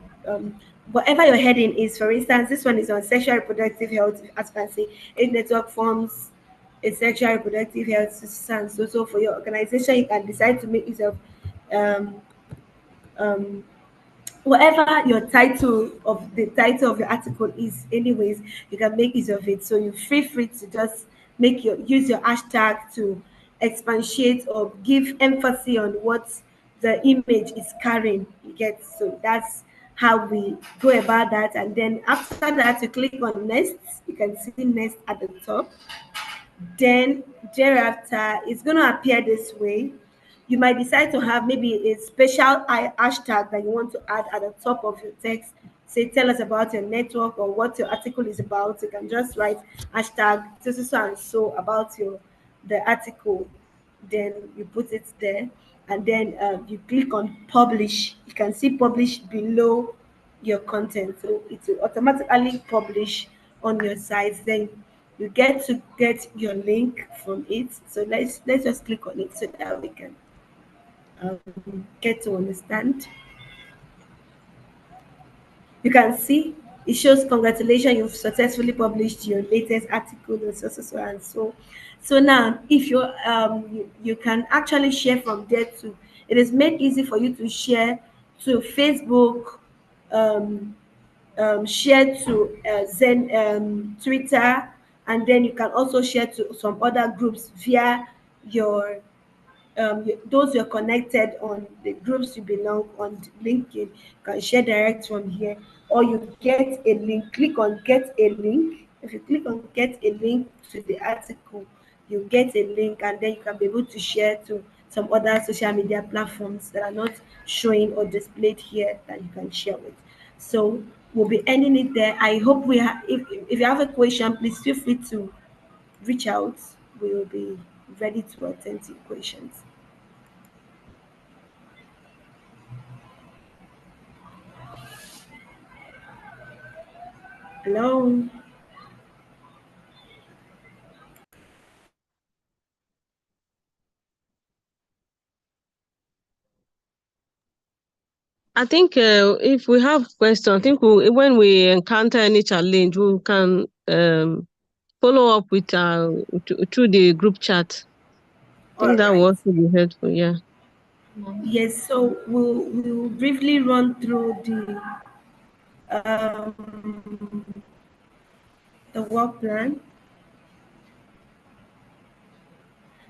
whatever your heading is. For instance, this one is on sexual reproductive health. As you can see, age network forms a sexual reproductive health system. So for your organization, you can decide to make use of um, um, whatever your title of your article is. Anyways, you can make use of it. So you feel free to just use your hashtag to expatiate or give emphasis on what the image is carrying. You get, so that's how we go about that. And then after that, you click on next. You can see next at the top. Then thereafter, it's going to appear this way. You might decide to have maybe a special hashtag that you want to add at the top of your text say, tell us about your network or what your article is about, you can just write hashtag so and so about the article. Then you put it there, and then you click on publish. You can see publish below your content, so it will automatically publish on your site. Then you get to get your link from it. So let's just click on it so that we can get to understand. You can see it shows congratulations, you've successfully published your latest article and so and so. So now if you can actually share from there too. It is made easy for you to share to Facebook, um, share to Zen, Twitter, and then you can also share to some other groups via your those you're connected on the groups you belong on LinkedIn. You can share direct from here, or you get a link. Click on get a link. If you click on get a link to the article, you get a link, and then you can be able to share to some other social media platforms that are not showing or displayed here that you can share with. So we'll be ending it there. I hope we have. If you have a question, please feel free to reach out. We will be ready to attend to your questions. Hello. I think if we have questions, I think when we encounter any challenge, we can follow up with through the group chat. I All think that right. was really helpful. Yeah. Yes. So we'll briefly run through the work plan.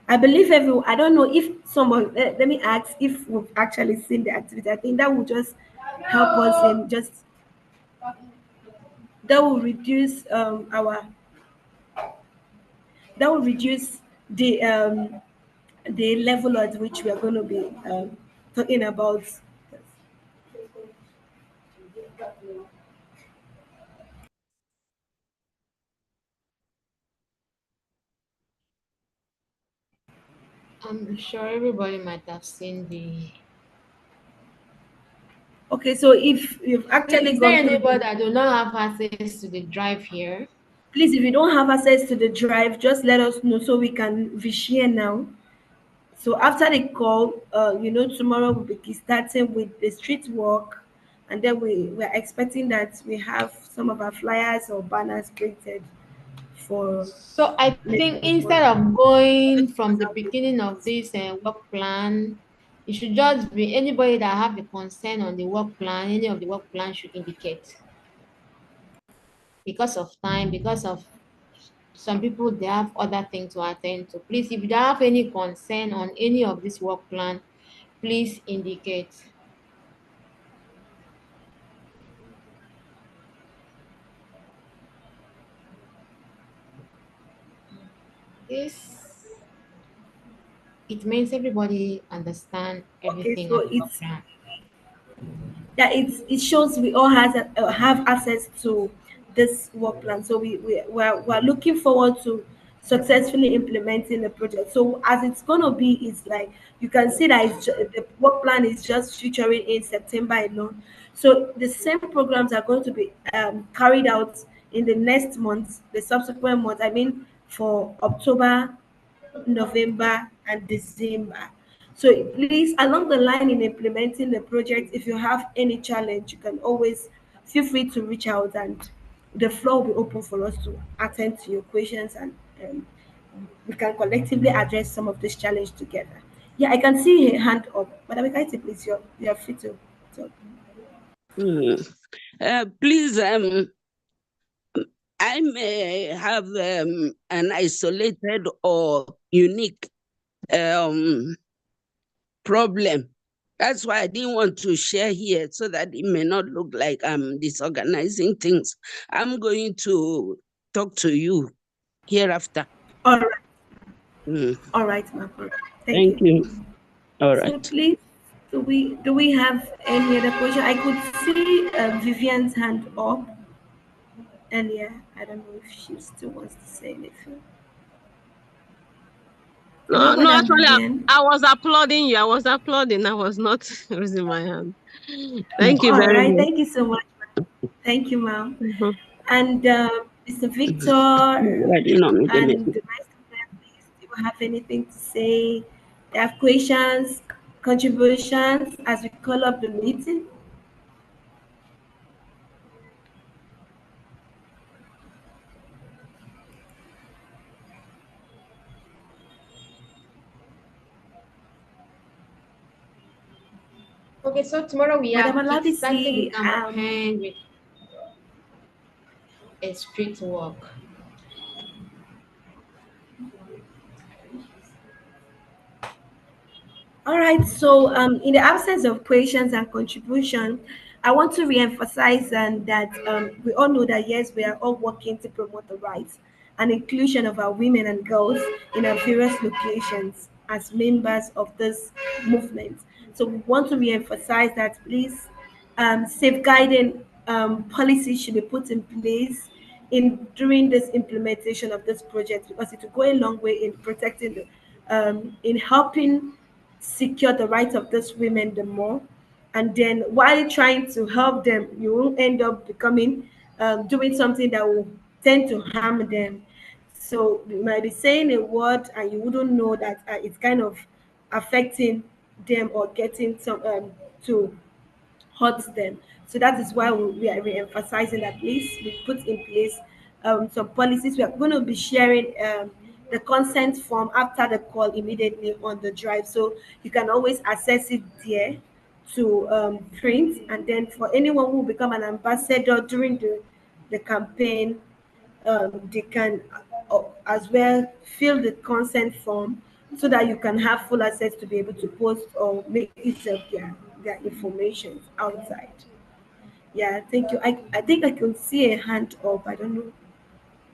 I believe everyone. I don't know if someone. Let me ask if we've actually seen the activity. I think that will just help us in just that will reduce our that will reduce the level at which we are going to be talking about. I'm sure everybody might have seen the. Okay, so if you've actually Is there gone through anybody the that do not have access to the drive here? please, if you don't have access to the drive, just let us know so we can reshare now. So after the call, tomorrow we'll be starting with the street walk, and then we're expecting that we have some of our flyers or banners printed for So I maybe think for instead of going from the beginning of this work plan, it should just be anybody that have a concern on the work plan, any of the work plan should indicate. Because of time, because of some people, they have other things to attend to. Please, if you don't have any concern on any of this work plan, please indicate. This, it means everybody understand okay, everything so on the work plan. yeah, it shows we all have access to this work plan. So we're looking forward to successfully implementing the project. So as it's gonna be, it's like you can see that the work plan is just featuring in September alone. So the same programs are going to be carried out in the next month, the subsequent month. I mean, for October, November, and December. So please, along the line in implementing the project, if you have any challenge, you can always feel free to reach out, and the floor will be open for us to attend to your questions, and we can collectively address some of this challenge together. Yeah, I can see a hand up. Madam Ekaiti, please, you're free to talk. Hmm. Please, I may have an isolated or unique um, problem. That's why I didn't want to share here so that it may not look like I'm disorganizing things. I'm going to talk to you hereafter. All right, Mm. all right, ma'am. All right. Thank Thank you. you. All So right. please Do we have any other question? I could see Vivian's hand up earlier. I don't know if she still wants to say anything. Hello, No, no, Madam actually, Vivian. I was applauding you. I was applauding. I was not raising my hand. Thank you All very right. much. Thank you so much. Thank you, ma'am. Mhm. And Mr. Victor Nobody know me, they make and the rest of them, please, do you have anything to say? They have questions, contributions as we call up the meeting? Okay, so tomorrow we Madam are kickstarting the Alabisi, campaign with a street walk. all right, so in the absence of questions and contribution, I want to re-emphasize that we all know that yes, we are all working to promote the rights and inclusion of our women and girls in our various locations as members of this movement. So we want to re-emphasize that please, safeguarding policies should be put in place in during this implementation of this project because it will go a long way in protecting the in helping secure the rights of these women the more. And then while trying to help them, you will end up becoming doing something that will tend to harm them. So you might be saying a word and you wouldn't know that it's kind of affecting them or getting some to hurt them. So that is why we are re-emphasizing that please we put in place some policies. We are going to be sharing the consent form after the call immediately on the drive. So you can always access it there to print. And then for anyone who will become an ambassador during the campaign, they can as well fill the consent form so that you can have full access to be able to post or make use of their information outside. Yeah, thank you. I think I can see a hand up. I don't know.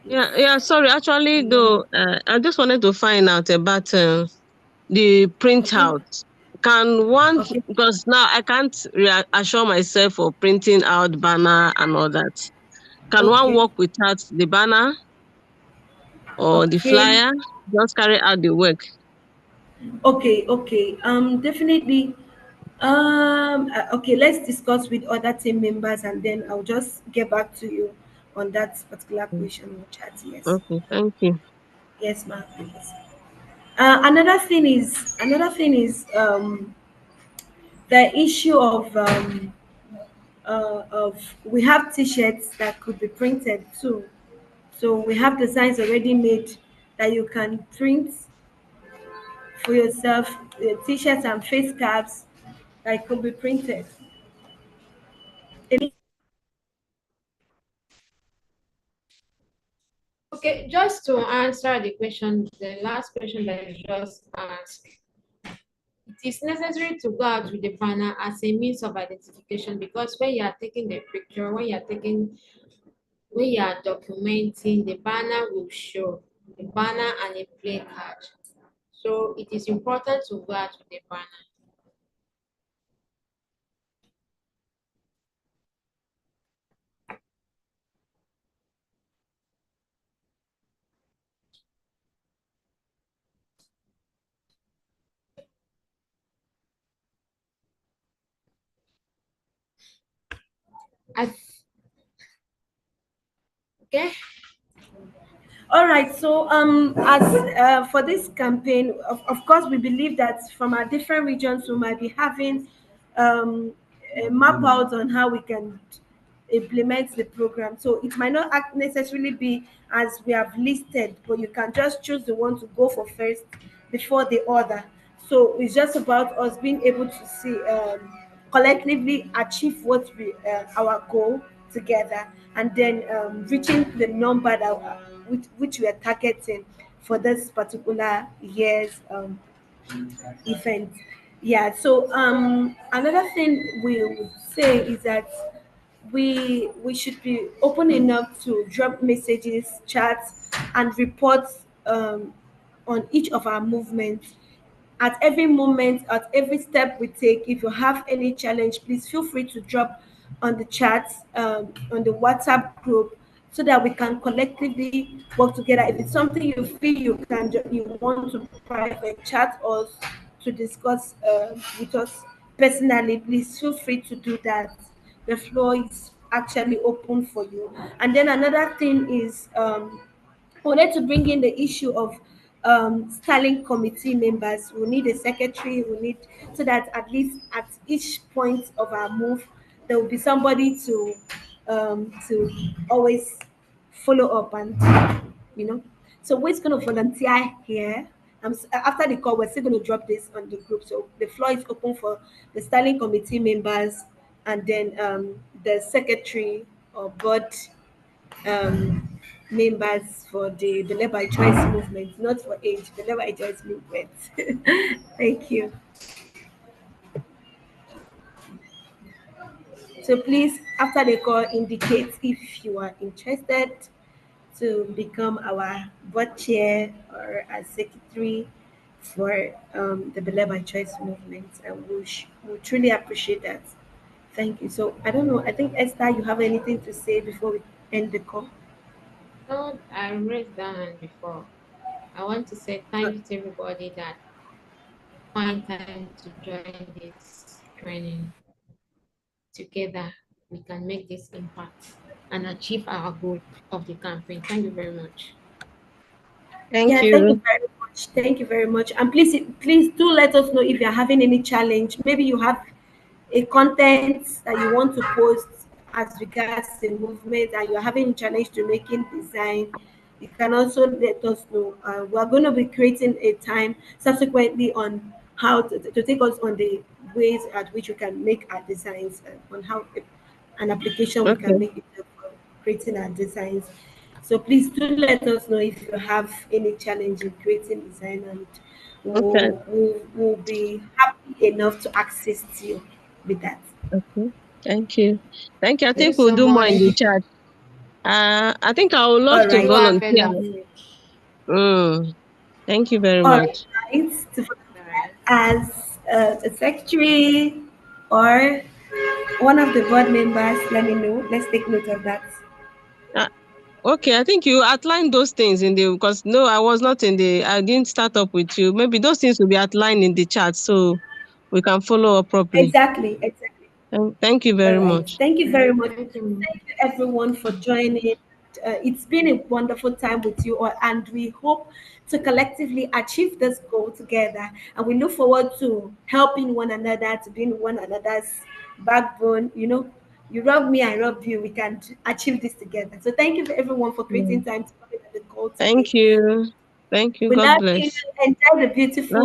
Yeah, It's yeah. Sorry, actually, someone. though, I just wanted to find out about the Okay. printout. Can one, Okay. because now I can't reassure myself for printing out banner and all that. Can one Okay. work without the banner or the Okay. flyer? Just carry out the work. Okay. Okay. Definitely. Okay. Let's discuss with other team members, and then I'll just get back to you on that particular question or chat. Yes. Okay, thank you. Yes, ma'am. Please. Another thing is the issue of we have t-shirts that could be printed too. So we have designs already made that you can print for yourself, t-shirts and face caps that could be printed. Okay, just to answer the question, the last question that you just asked, it is necessary to go out with the banner as a means of identification because when you are taking the picture, when you are documenting, the banner will show the banner and a placard. So it is important to go out with the banner. I, okay. All right. So, as for this campaign, of course, we believe that from our different regions, we might be having a map out on how we can implement the program. So it might not necessarily be as we have listed, but you can just choose the one to go for first before the other. So it's just about us being able to see collectively achieve what we our goal together, and then reaching the number that which we are targeting for this particular year's event. Yeah. So another thing we would say is that we should be open enough to drop messages, chats, and reports on each of our movements at every moment, at every step we take, if you have any challenge, please feel free to drop on the chat, on the WhatsApp group, so that we can collectively work together. If it's something you feel you want to private chat us to discuss with us personally, please feel free to do that. The floor is actually open for you. And then another thing is, I wanted to bring in the issue of styling committee members. We need a secretary. We need, so that at least at each point of our move, there will be somebody to always follow up and, you know. So we're going to volunteer here. After the call, we're still going to drop this on the group. So the floor is open for the styling committee members, and then the secretary or board um, members for the Belle by Choice movement, not for age, Belle by Choice movement. Thank you. So please, after the call, indicate if you are interested to become our board chair or a secretary for the Belle by Choice movement, and we'll truly appreciate that. Thank you. So I don't know. I think Esther, you have anything to say before we end the call? No, I raised that hand before. I want to say thank you to everybody that find time to join this training. Together, we can make this impact and achieve our goal of the campaign. Thank you very much. Thank Yeah, thank you you. very much. Thank you very much. And please do let us know if you're having any challenge. Maybe you have a content that you want to post as regards the movement and you're having a challenge to making design. You can also let us know. We're going to be creating a time subsequently on how to take us on the ways at which you can make our designs, on how an application we can Okay. make it for creating our designs. So please do let us know if you have any challenge in creating design, and Okay. we'll be happy enough to assist you with that. Okay. Thank you. Thank you. I Thank you think we'll so do more in the much. chat. I think I would love All to right. You have volunteer. anything? Mm, thank you very All much. right. To All right. as a secretary or one of the board members, let me know. Let's take note of that. Uh, okay, I think you outlined those things in the, because no, I was not in the, I didn't start up with you. Maybe those things will be outlined in the chat so we can follow up properly. Exactly. Exactly. Thank you All very right. much. Thank you very much. Thank you. Thank you, everyone, for joining. It's been a wonderful time with you all, and we hope to collectively achieve this goal together. And we look forward to helping one another, to being one another's backbone. You know, you rub me, I rub you. We can achieve this together. So thank you, everyone, for creating Mm. time to come in at the call today. Thank you. Thank you. We God love you. bless. Enjoy the beautiful